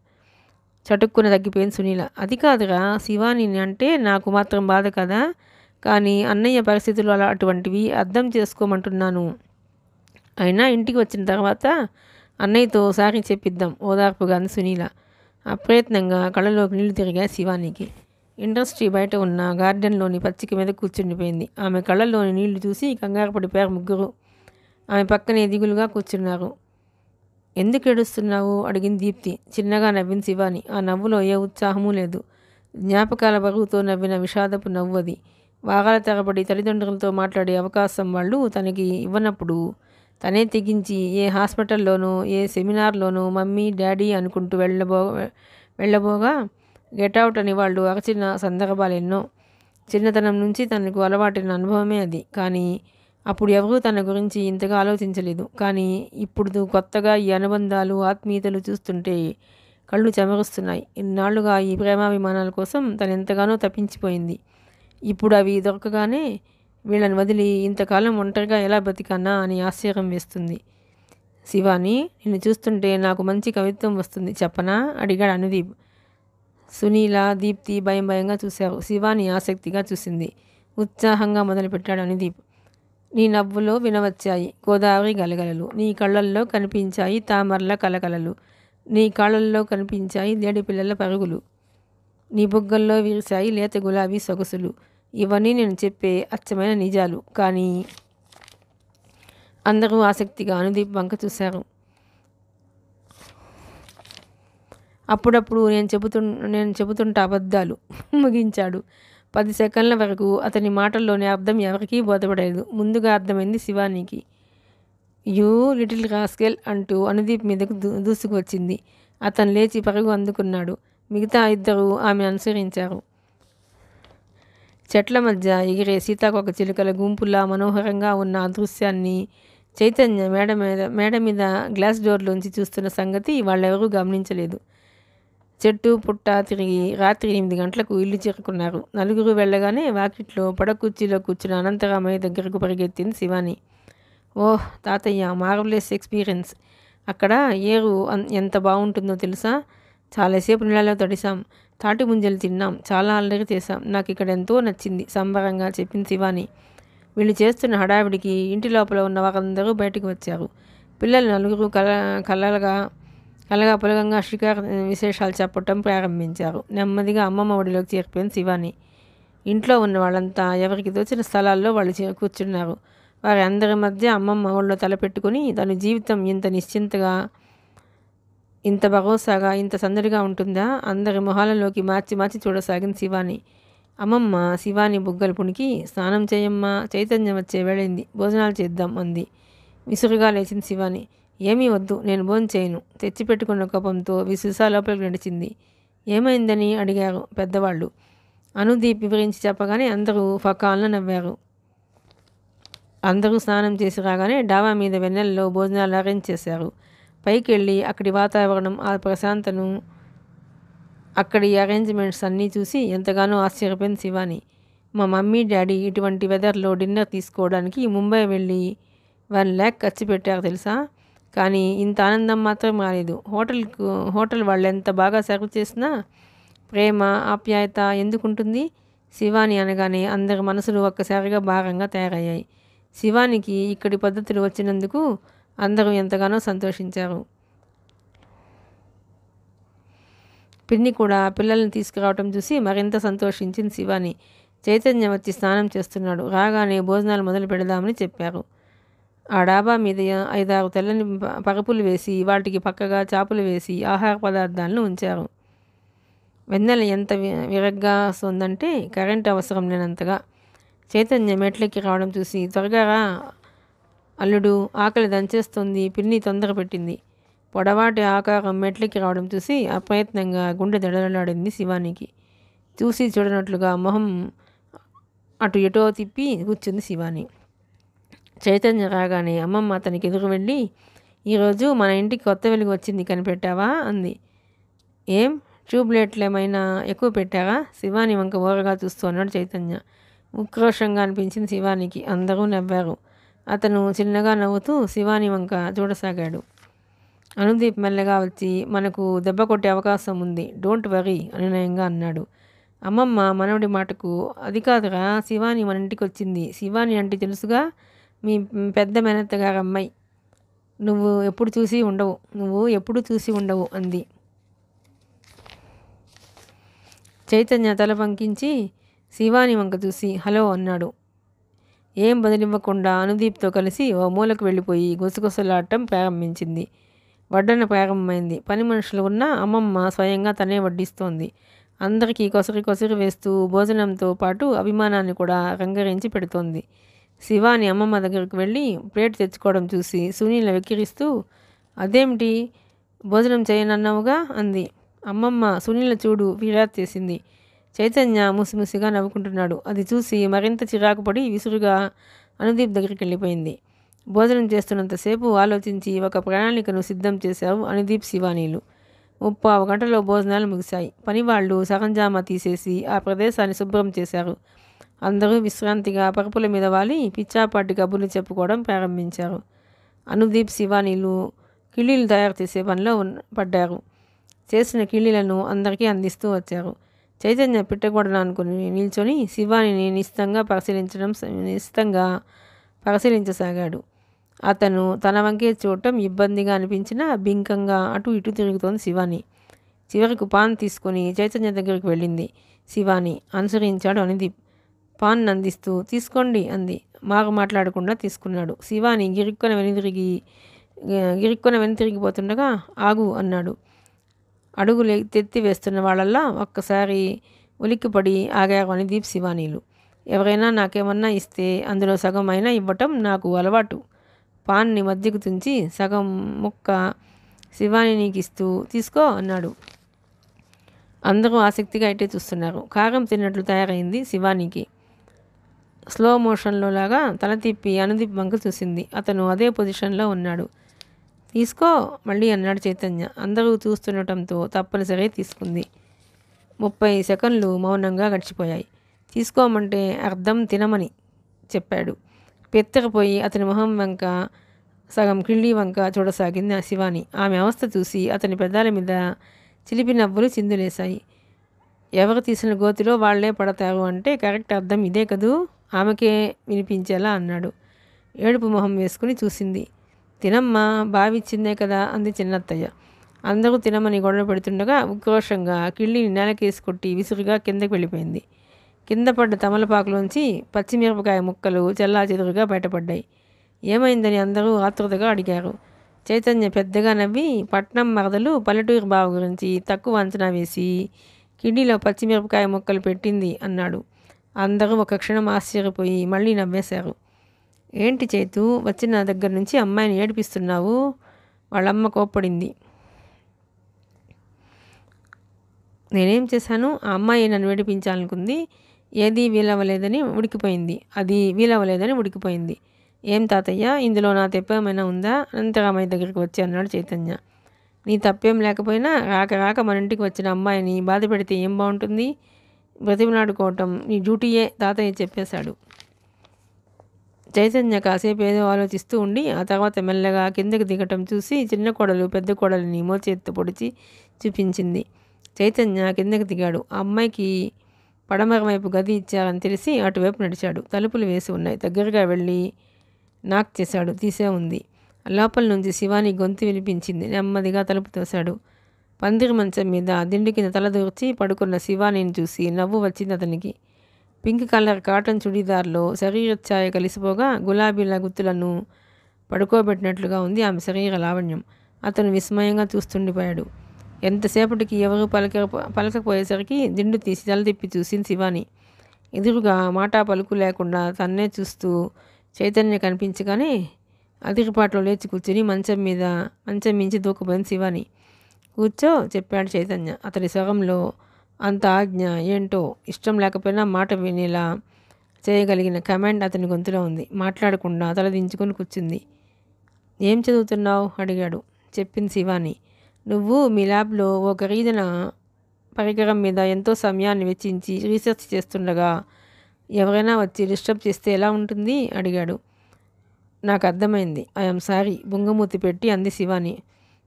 చటుక్కున తగ్గిపోయింది సునీల. అది కాదురా, శివానిని అంటే నాకు మాత్రం బాధ కదా, కానీ అన్నయ్య పరిస్థితులు అటువంటివి, అర్థం చేసుకోమంటున్నాను. అయినా ఇంటికి వచ్చిన తర్వాత అన్నయ్యతో సారి చెప్పిద్దాం ఓదార్పుగా అంది సునీల. అప్రయత్నంగా కళ్ళలోకి నీళ్లు తిరిగాయి శివానికి. ఇండస్ట్రీ బయట ఉన్న గార్డెన్లోని పచ్చిక మీద కూర్చుండిపోయింది. ఆమె కళ్ళల్లోని నీళ్లు చూసి కంగారు పడిపోయారు ముగ్గురు. ఆమె పక్కనే దిగులుగా కూర్చున్నారు. ఎందుకు ఏడుస్తున్నావు అడిగింది దీప్తి. చిన్నగా నవ్వింది శివాని. ఆ నవ్వులో ఏ ఉత్సాహమూ లేదు. జ్ఞాపకాల బరువుతో నవ్విన విషాదపు నవ్వు అది. వారాల తరబడి తల్లిదండ్రులతో మాట్లాడే అవకాశం వాళ్ళు తనకి ఇవ్వనప్పుడు తనే తెగించి ఏ హాస్పిటల్లోనో ఏ సెమినార్లోనో మమ్మీ డాడీ అనుకుంటూ వెళ్ళబోగా గెట్అవుట్ అని వాళ్ళు అరచిన సందర్భాలు ఎన్నో. చిన్నతనం నుంచి తనకు అలవాటైన అనుభవమే అది. కానీ అప్పుడు ఎవరూ తన గురించి ఇంతగా ఆలోచించలేదు. కానీ ఇప్పుడు కొత్తగా ఈ అనుబంధాలు ఆత్మీయతలు చూస్తుంటే కళ్ళు చెమరుస్తున్నాయి. ఇన్నాళ్లుగా ఈ ప్రేమాభిమానాల కోసం తను ఎంతగానో తప్పించిపోయింది. ఇప్పుడు అవి దొరకగానే వీళ్ళని వదిలి ఇంతకాలం ఒంటరిగా ఎలా బతికానా అని ఆశ్చర్యం వేస్తుంది. శివాని, నిన్ను చూస్తుంటే నాకు మంచి కవిత్వం వస్తుంది, చెప్పనా అడిగాడు అనుదీప్. సునీల, దీప్తి భయంగా చూశారు. శివాని ఆసక్తిగా చూసింది. ఉత్సాహంగా మొదలుపెట్టాడు అనుదీప్. నీ నవ్వులో వినవచ్చాయి గోదావరి గలగలలు, నీ కళ్ళల్లో కనిపించాయి తామర్ల కలకలలు, నీ కాళ్ళల్లో కనిపించాయి లేడి పిల్లల పరుగులు, నీ బుగ్గల్లో విరిశాయి లేత గులాబీ సొగసులు. ఇవన్నీ నేను చెప్పే అచ్చమైన నిజాలు. కానీ అందరూ ఆసక్తిగా అనుదీప్ వంక చూశారు. అప్పుడప్పుడు నేను చెబుతుంటా అబద్ధాలు ముగించాడు. 10 సెకండ్ల వరకు అతని మాటల్లోని అర్థం ఎవరికీ బోధపడలేదు. ముందుగా అర్థమైంది శివానికి. యూ లిటిల్ రాస్కెల్ అంటూ అనుదీప్ మీదకు దూసుకు వచ్చింది. అతను లేచి పరుగు అందుకున్నాడు. మిగతా ఇద్దరు ఆమెను అనుసరించారు. చెట్ల మధ్య ఎగిరే సీతాకోక చిలుకల గుంపులా మనోహరంగా ఉన్న ఆ దృశ్యాన్ని చైతన్య మేడ మీద గ్లాస్ డోర్లోంచి చూస్తున్న సంగతి వాళ్ళెవరూ గమనించలేదు. చెట్టు పుట్ట తిరిగి రాత్రి 8 గంటలకు ఇల్లు చేరుకున్నారు. నలుగురు వెళ్ళగానే వాకిట్లో పడకుర్చీలో కూర్చున్న అనంతరామయ్య దగ్గరకు పరిగెత్తింది శివాని. ఓహ్ తాతయ్య, మార్వలెస్ ఎక్స్పీరియన్స్. అక్కడ ఏరు ఎంత బాగుంటుందో తెలుసా? చాలాసేపు నీళ్ళలో తడిసాం, తాటి ముంజలు తిన్నాం, చాలా అల్లరి చేశాం. నాకు ఇక్కడ ఎంతో నచ్చింది సంబరంగా చెప్పింది శివాని. వీళ్ళు చేస్తున్న హడావిడికి ఇంటి లోపల ఉన్న వారందరూ బయటకు వచ్చారు. పిల్లలు నలుగురు కలగా పొలగంగా షికారు విశేషాలు చెప్పటం ప్రారంభించారు. నెమ్మదిగా అమ్మమ్మ ఒడిలోకి చేరిపోయింది శివాని. ఇంట్లో ఉన్న వాళ్ళంతా ఎవరికి తోచిన స్థలాల్లో వాళ్ళు కూర్చున్నారు. వారి అందరి మధ్య అమ్మమ్మ ఒళ్ళో తలపెట్టుకుని తన జీవితం ఇంత నిశ్చింతగా, ఇంత భరోసాగా, ఇంత సందడిగా ఉంటుందా? అందరి మొహాలలోకి మార్చి చూడసాగింది శివాని. అమ్మమ్మ శివాని బుగ్గలు పుణికి, స్నానం చేయమ్మా, చైతన్యం వచ్చే వేళైంది, భోజనాలు చేద్దాం అంది. విసురుగా లేచింది శివాని. ఏమీ వద్దు, నేను భోజనం చేయను. తెచ్చిపెట్టుకున్న కోపంతో విసుసా లోపలికి నడిచింది. ఏమైందని అడిగారు పెద్దవాళ్ళు. అనుదీప్ వివరించి చెప్పగానే అందరూ ఫకాలను నవ్వారు. అందరూ స్నానం చేసి రాగానే డాబా మీద వెన్నెల్లో భోజనాలు అరేంజ్ చేశారు. పైకి వెళ్ళి అక్కడి వాతావరణం, ఆ ప్రశాంతను, అక్కడి అరేంజ్మెంట్స్ అన్నీ చూసి ఎంతగానో ఆశ్చర్యపోయింది శివాని. మా మమ్మీ డాడీ ఇటువంటి వెదర్లో డిన్నర్ తీసుకోవడానికి ముంబై వెళ్ళి 1 lakh ఖర్చు పెట్టారు తెలుసా? కానీ ఇంత ఆనందం మాత్రం రాలేదు. హోటల్ వాళ్ళు ఎంత బాగా సర్వ్ చేసినా ప్రేమ, ఆప్యాయత ఎందుకుంటుంది? శివాని అనగానే అందరి మనసులు ఒక్కసారిగా భారంగా తయారయ్యాయి. శివానికి ఇక్కడి పద్ధతులు వచ్చినందుకు అందరూ ఎంతగానో సంతోషించారు. పిన్ని కూడా పిల్లల్ని తీసుకురావటం చూసి మరింత సంతోషించింది శివాని. చైతన్య వచ్చి స్నానం చేస్తున్నాడు. రాగానే భోజనాలు మొదలు పెడదామని చెప్పారు. ఆ డాబా మీద 5-6 తెల్లని పరుపులు వేసి వాటికి పక్కగా చాపలు వేసి ఆహార పదార్థాలను ఉంచారు. వెన్నెల ఎంత విరగ్గా వస్తుందంటే కరెంట్ అవసరం లేనంతగా. చైతన్య మెట్లెక్కి రావడం చూసి, త్వరగా రా అల్లుడు, ఆకలి దంచేస్తుంది, పిన్ని తొందర పెట్టింది. పొడవాటి ఆకారం మెట్లెక్కి రావడం చూసి అప్రయత్నంగా గుండె దడదలాడింది శివానికి. చూసి చూడనట్లుగా మొహం అటు ఎటో తిప్పి కూర్చుంది శివాని. చైతన్య రాగానే అమ్మమ్మ అతనికి ఎదురు వెళ్ళి, ఈరోజు మన ఇంటికి కొత్త వెలుగు వచ్చింది, కనిపెట్టావా అంది. ఏం ట్యూబ్లైట్లు ఏమైనా ఎక్కువ పెట్టావా? శివాని వంక ఓరగా చూస్తూ అన్నాడు చైతన్య. ఉక్రోషంగా అనిపించింది శివానికి. అందరూ నవ్వారు. అతను చిన్నగా నవ్వుతూ శివాని వంక చూడసాగాడు. అనుదీప్ మెల్లగా వచ్చి, మనకు దెబ్బ కొట్టే అవకాశం ఉంది, డోంట్ వరీ అనునయంగా అన్నాడు. అమ్మమ్మ మనవడి మాటకు, అది కాదురా, శివాని మన ఇంటికి వచ్చింది. శివాని అంటే తెలుసుగా, మీ పెద్ద మేనత్తగారు అమ్మాయి. నువ్వు ఎప్పుడు చూసి ఉండవు అంది. చైతన్య తల పంకించి శివాని వంక చూసి హలో అన్నాడు. ఏం బదిలివ్వకుండా అనుదీప్తో కలిసి ఓ మూలకు వెళ్ళిపోయి గుసగుసలాడటం ప్రారంభించింది. వడ్డన ప్రారంభమైంది. పని మనుషులు ఉన్నా అమ్మమ్మ స్వయంగా తనే వడ్డిస్తోంది. అందరికీ కొసరి వేస్తూ భోజనంతో పాటు అభిమానాన్ని కూడా రంగరించి పెడుతోంది. శివాని అమ్మమ్మ దగ్గరకు వెళ్ళి ప్లేట్ తెచ్చుకోవడం చూసి సునీల వెక్కిరిస్తూ, అదేమిటి, భోజనం చేయనన్నావుగా అంది. అమ్మమ్మ సునీల చూడు ఫిర్యాదు చేసింది. చైతన్య ముసిముసిగా నవ్వుకుంటున్నాడు. అది చూసి మరింత చిరాకు పడి విసురుగా అనుదీప్ దగ్గరికి వెళ్ళిపోయింది. భోజనం చేస్తున్నంతసేపు ఆలోచించి ఒక ప్రణాళికను సిద్ధం చేశారు అనుదీప్, శివానీలు. 30 గంటలో భోజనాలు ముగిశాయి. పనివాళ్ళు సగంజామా తీసేసి ఆ ప్రదేశాన్ని శుభ్రం చేశారు. అందరూ విశ్రాంతిగా పరుపుల మీద వాలి పిచ్చాపాటి కబుర్లు చెప్పుకోవడం ప్రారంభించారు. అనుదీప్, శివానీలు కిళ్ళీలు తయారు చేసే పనిలో పడ్డారు. చేసిన కిళ్ళీలను అందరికీ అందిస్తూ వచ్చారు. చైతన్య పిట్టగొడన అనుకుని నిల్చొని శివానిని నిశితంగా పరిశీలించసాగాడు. అతను తన వంకే చూడటం ఇబ్బందిగా అనిపించినా బింకంగా అటు ఇటు తిరుగుతోంది శివాని. చివరకు పాన్ తీసుకుని చైతన్య దగ్గరికి వెళ్ళింది శివాని. అనుసరించాడు అనుదీప్. పాన్ అందిస్తూ తీసుకోండి అంది. మాట్లాడకుండా తీసుకున్నాడు. శివాని గిరుక్కున వెనుతిరిగిపోతుండగా ఆగు అన్నాడు. అడుగులు తెత్తి వేస్తున్న వాళ్ళల్లా ఒక్కసారి ఉలిక్కిపడి ఆగారు అనుదీప్, శివానీలు. ఎవరైనా నాకేమన్నా ఇస్తే అందులో సగం అయినా ఇవ్వటం నాకు అలవాటు. పాన్ని మధ్యకు తుంచి సగం ముక్క శివాని నీకు ఇస్తూ తీసుకో అన్నాడు. అందరూ ఆసక్తిగా ఇట్టే చూస్తున్నారు. కారం తిన్నట్లు తయారైంది శివానికి. స్లో మోషన్లో లాగా తల తిప్పి అనుదీప్ వంక చూసింది. అతను అదే పొజిషన్లో ఉన్నాడు. తీసుకో మళ్ళీ అన్నాడు చైతన్య. అందరూ చూస్తుండటంతో తప్పనిసరి తీసుకుంది. 30 సెకండ్లు మౌనంగా గడిచిపోయాయి. తీసుకోమంటే అర్థం తినమని చెప్పాడు. పెత్తరపోయి అతని మొహం వంక సగం కిళ్ళీ వంక చూడసాగింది ఆ శివాని. ఆమె అవస్థ చూసి అతని పెదాల మీద చిలిపి నవ్వులు చిందులేశాయి. ఎవరు తీసిన గోతిలో వాళ్లే పడతారు అంటే కరెక్ట్ అర్థం ఇదే కదూ, ఆమెకే వినిపించేలా అన్నాడు. ఏడుపు మొహం వేసుకుని చూసింది. తినమ్మా, బావిచ్చిందే కదా అంది చిన్నత్తయ్య. అందరూ తినమని గొడవ పెడుతుండగా ఉక్రోషంగా కిళ్ళిని నేలకేసి కొట్టి విసురుగా కిందకి వెళ్ళిపోయింది. కింద పడ్డ తమలపాకులోంచి పచ్చిమిరపకాయ ముక్కలు చెల్లాచెదురుగా బయటపడ్డాయి. ఏమైందని అందరూ ఆతృతగా అడిగారు. చైతన్య పెద్దగా నవ్వి, పట్నం మరదలు పల్లెటూరు బావ గురించి తక్కువ అంచనా వేసి కిడ్నీలో పచ్చిమిరపకాయ ముక్కలు పెట్టింది అన్నాడు. అందరూ ఒక క్షణం ఆశ్చర్యపోయి మళ్ళీ నవ్వేశారు. ఏంటి చైతు, వచ్చిన దగ్గర నుంచి అమ్మాయిని ఏడిపిస్తున్నావు? వాళ్ళమ్మ కోప్పడింది. నేనేం చేశాను? ఆ అమ్మాయి నన్ను ఏడిపించాలనుకుంది. ఏది వీలవ్వలేదని ఉడికిపోయింది. ఏం తాతయ్య, ఇందులో నా తప్పేమైనా ఉందా? అనంతరామయ్య దగ్గరికి వచ్చి అన్నాడు చైతన్య. నీ తప్పేం లేకపోయినా రాక మన ఇంటికి వచ్చిన అమ్మాయిని బాధ పెడితే ఏం బాగుంటుంది? బ్రతిమలాడుకోవటం నీ డ్యూటీయే తాతయ్య చెప్పేశాడు. చైతన్య కాసేపు ఏదో ఆలోచిస్తూ ఉండి ఆ తర్వాత మెల్లగా కిందకి దిగటం చూసి చిన్న కోడలు పెద్ద కోడలిని మోచేత్తో పొడిచి చూపించింది. చైతన్య కిందకి దిగాడు. ఆ అమ్మాయికి పడమర వైపు గది ఇచ్చారని తెలిసి అటువైపు నడిచాడు. తలుపులు వేసి ఉన్నాయి. దగ్గరగా వెళ్ళి నాక్ చేశాడు. తీసే ఉంది. లోపల నుంచి శివాని గొంతు వినిపించింది. నెమ్మదిగా తలుపు తోశాడు. పందిరి మంచం మీద దిండు కింద తలదూర్చి పడుకున్న శివానిని చూసి నవ్వు వచ్చింది అతనికి. పింక్ కలర్ కాటన్ చుడీదార్లో శరీరఛాయ కలిసిపోగా గులాబీల గుత్తులను పడుకోబెట్టినట్లుగా ఉంది ఆమె శరీర లావణ్యం. అతను విస్మయంగా చూస్తుండిపోయాడు. ఎంతసేపటికి ఎవరు పలకపోయేసరికి దిండు తీసి తల తిప్పి చూసింది శివాని. ఎదురుగా మాటా పలుకు లేకుండా తన్నే చూస్తూ చైతన్య కనిపించగానే అదిరిపాట్లో లేచి కూర్చుని మంచం మించి దూకుపోయింది శివాని. కూర్చో చెప్పాడు చైతన్య. అతడి స్వరంలో అంత ఆజ్ఞ ఏంటో, ఇష్టం లేకపోయినా మాట వినేలా చేయగలిగిన కమాండ్ అతని గొంతులో ఉంది. మాట్లాడకుండా తల దించుకొని కూర్చుంది. ఏం చదువుతున్నావు అడిగాడు. చెప్పింది శివాని. నువ్వు మీ ల్యాబ్లో ఓ ఖరీదైన పరికరం మీద ఎంతో సమయాన్ని వెచ్చించి రీసెర్చ్ చేస్తుండగా ఎవరైనా వచ్చి డిస్టర్బ్ చేస్తే ఎలా ఉంటుంది అడిగాడు. నాకు అర్థమైంది. ఐఎమ్ సారీ బుంగమూతి పెట్టి అంది శివాని.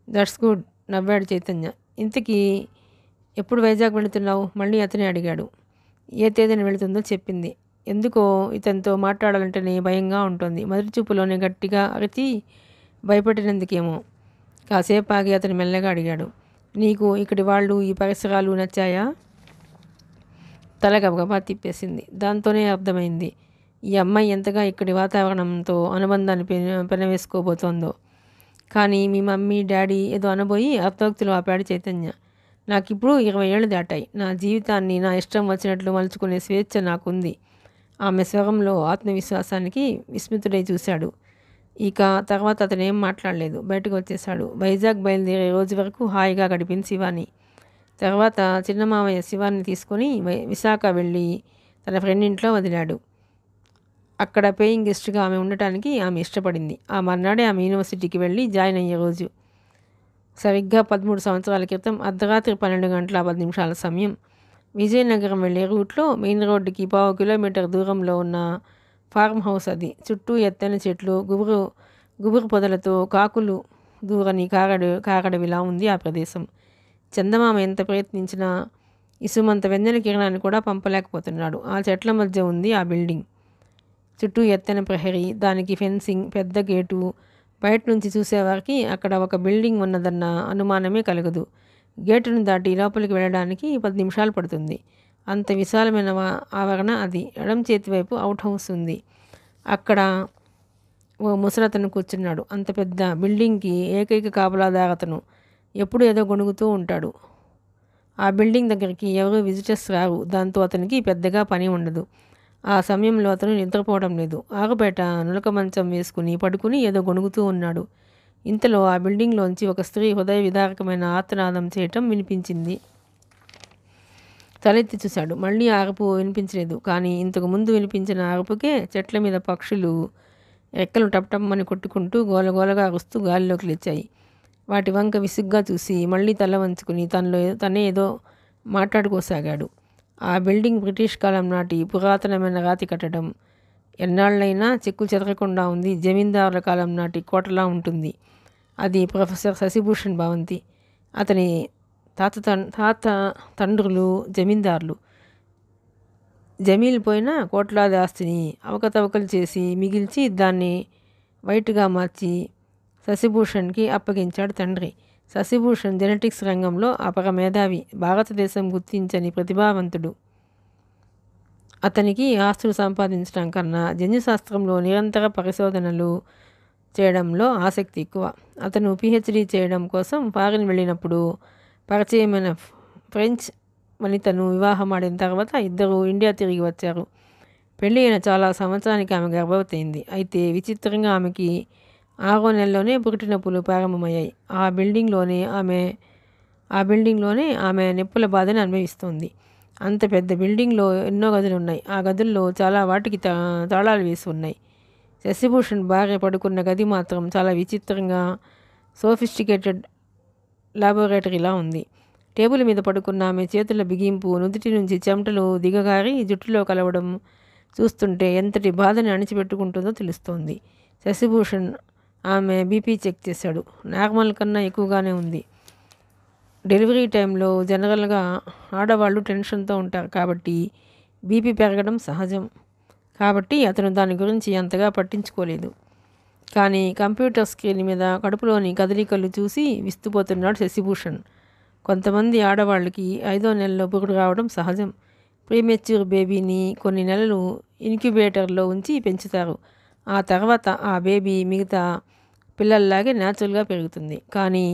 దట్స్ గుడ్ నవ్వాడు చైతన్య. ఇంతకీ ఎప్పుడు వైజాగ్ వెళుతున్నావు మళ్ళీ అతనే అడిగాడు. ఏ తేదీన వెళుతుందో చెప్పింది. ఎందుకో ఇతనితో మాట్లాడాలంటేనే భయంగా ఉంటుంది. మొదటి చూపులోనే గట్టిగా అరిచి భయపెట్టినందుకేమో. కాసేపు ఆగి అతను మెల్లగా అడిగాడు. నీకు ఇక్కడి వాళ్ళు ఈ పరిసరాలు నచ్చాయా? తల గబగబా తిప్పేసింది. దాంతోనే అర్థమైంది ఈ అమ్మాయి ఎంతగా ఇక్కడి వాతావరణంతో అనుబంధాన్ని పెనవేసుకోబోతోందో. కానీ మీ మమ్మీ డాడీ ఏదో అనబోయి అర్థోక్తిలో ఆపాడు చైతన్య. నాకిప్పుడు 20 ఏళ్ళు దాటాయి. నా జీవితాన్ని నా ఇష్టం వచ్చినట్లు మలుచుకునే స్వేచ్ఛ నాకుంది. ఆమె స్వరంలో ఆత్మవిశ్వాసానికి విస్మితుడై చూశాడు. ఇక తర్వాత అతనేం మాట్లాడలేదు. బయటకు వచ్చేశాడు. వైజాగ్ బయలుదేరే రోజు వరకు హాయిగా గడిపింది శివాని. తర్వాత చిన్నమామయ్య శివాని తీసుకొని విశాఖ వెళ్ళి తన ఫ్రెండ్ ఇంట్లో వదిలాడు. అక్కడ పేయింగ్ గెస్ట్గా ఆమె ఉండటానికి ఆమె ఇష్టపడింది. ఆ మర్నాడే ఆమె యూనివర్సిటీకి వెళ్ళి జాయిన్ అయ్యే రోజు. సరిగ్గా 13 సంవత్సరాల క్రితం అర్ధరాత్రి 12 గంటల 10 నిమిషాల సమయం. విజయనగరం వెళ్ళే రూట్లో మెయిన్ రోడ్డుకి 1/2 కిలోమీటర్ దూరంలో ఉన్న ఫార్మ్ హౌస్ అది. చుట్టూ ఎత్తైన చెట్లు, గుబురు పొదలతో కాకులు దూరని కారడవిలా ఉంది ఆ ప్రదేశం. చందమామ ఎంత ప్రయత్నించినా ఇసుమంత వెన్నెల కిరణాన్ని కూడా పంపలేకపోతున్నాడు. ఆ చెట్ల మధ్య ఉంది ఆ బిల్డింగ్. చుట్టూ ఎత్తైన ప్రహరీ, దానికి ఫెన్సింగ్, పెద్ద గేటు. బయట నుంచి చూసేవారికి అక్కడ ఒక బిల్డింగ్ ఉన్నదన్న అనుమానమే కలగదు. గేటును దాటి లోపలికి వెళ్ళడానికి 10 నిమిషాలు పడుతుంది. అంత విశాలమైన ఆవరణ అది. ఎడం చేతి వైపు అవుట్ హౌస్ ఉంది. అక్కడ ఓ ముసలతను కూర్చున్నాడు. అంత పెద్ద బిల్డింగ్కి ఏకైక కాపలాదారతను. ఎప్పుడు ఏదో గొణుగుతూ ఉంటాడు. ఆ బిల్డింగ్ దగ్గరికి ఎవరు విజిటర్స్ రారు. దాంతో అతనికి పెద్దగా పని ఉండదు. ఆ సమయంలో అతను నిద్రపోవడం లేదు. ఆరుబయట నులక మంచం వేసుకుని పడుకుని ఏదో గొణుగుతూ ఉన్నాడు. ఇంతలో ఆ బిల్డింగ్లోంచి ఒక స్త్రీ హృదయ విదారకమైన ఆర్తనాదం చేయటం వినిపించింది. తలెత్తి చూశాడు. మళ్ళీ ఆ అరుపు వినిపించలేదు. కానీ ఇంతకు ముందు వినిపించిన అరుపుకే చెట్ల మీద పక్షులు రెక్కలు టప్టమ్మని కొట్టుకుంటూ గోలగోలగా అరుస్తూ గాలిలోకి లేచాయి. వాటి వంక విసుగ్గా చూసి మళ్ళీ తల వంచుకుని తనే ఏదో మాట్లాడుకోసాగాడు. ఆ బిల్డింగ్ బ్రిటిష్ కాలం నాటి పురాతనమైన రాతి కట్టడం. ఎన్నాళ్ళైనా చెక్కు చెదరకుండా ఉంది. జమీందారుల కాలం నాటి కోటలా ఉంటుంది. అది ప్రొఫెసర్ శశిభూషణ్ భవంతి. అతని తాత తండ్రులు జమీందారులు. జమీల్ పోయిన కోట్లాది ఆస్తిని అవకతవకలు చేసి మిగిల్చి దాన్ని వైట్గా మార్చి శశిభూషణ్కి అప్పగించాడు తండ్రి. శశిభూషణ్ జెనెటిక్స్ రంగంలో అపర మేధావి, భారతదేశం గుర్తించని ప్రతిభావంతుడు. అతనికి ఆస్తులు సంపాదించడం కన్నా జన్యుశాస్త్రంలో నిరంతర పరిశోధనలు చేయడంలో ఆసక్తి ఎక్కువ. అతను పిహెచ్డి చేయడం కోసం ఫారిన్ వెళ్ళినప్పుడు పరిచయమైన ఫ్రెంచ్ వనితను వివాహమాడిన తర్వాత ఇద్దరు ఇండియా తిరిగి వచ్చారు. పెళ్ళి అయిన చాలా సంవత్సరానికి ఆమె గర్భవతి అయింది. అయితే విచిత్రంగా ఆమెకి 6వ నెలలోనే పురిటినొప్పులు ప్రారంభమయ్యాయి. ఆ బిల్డింగ్లోనే ఆమె నొప్పుల బాధని అనుభవిస్తోంది. అంత పెద్ద బిల్డింగ్లో ఎన్నో గదులు ఉన్నాయి. ఆ గదుల్లో చాలా వాటికి తాళాలు వేసి ఉన్నాయి. శశిభూషణ్ భార్య పడుకున్న గది మాత్రం చాలా విచిత్రంగా సోఫిస్టికేటెడ్ లాబొరేటరీలా ఉంది. టేబుల్ మీద పడుకున్న ఆమె చేతుల బిగింపు, నుదుటి నుంచి చెమటలు దిగగారి జుట్టులో కలవడం చూస్తుంటే ఎంతటి బాధని అణిచిపెట్టుకుంటుందో తెలుస్తోంది. శశిభూషణ్ ఆమె బీపీ చెక్ చేశాడు. నార్మల్ కన్నా ఎక్కువగానే ఉంది. డెలివరీ టైంలో జనరల్గా ఆడవాళ్ళు టెన్షన్తో ఉంటారు కాబట్టి బీపీ పెరగడం సహజం. కాబట్టి అతను దాని గురించి అంతగా పట్టించుకోలేదు. కానీ కంప్యూటర్ స్క్రీన్ మీద కడుపులోని కదలికలు చూసి విస్తుపోతున్నాడు శశిభూషణ్. కొంతమంది ఆడవాళ్ళకి 5వ నెలలో పురుడు రావడం సహజం. ప్రీమెచ్యూర్ బేబీని కొన్ని నెలలు ఇన్క్యుబేటర్లో ఉంచి పెంచుతారు. ఆ తర్వాత ఆ బేబీ మిగతా పిల్లల్లాగే న్యాచురల్గా పెరుగుతుంది. కానీ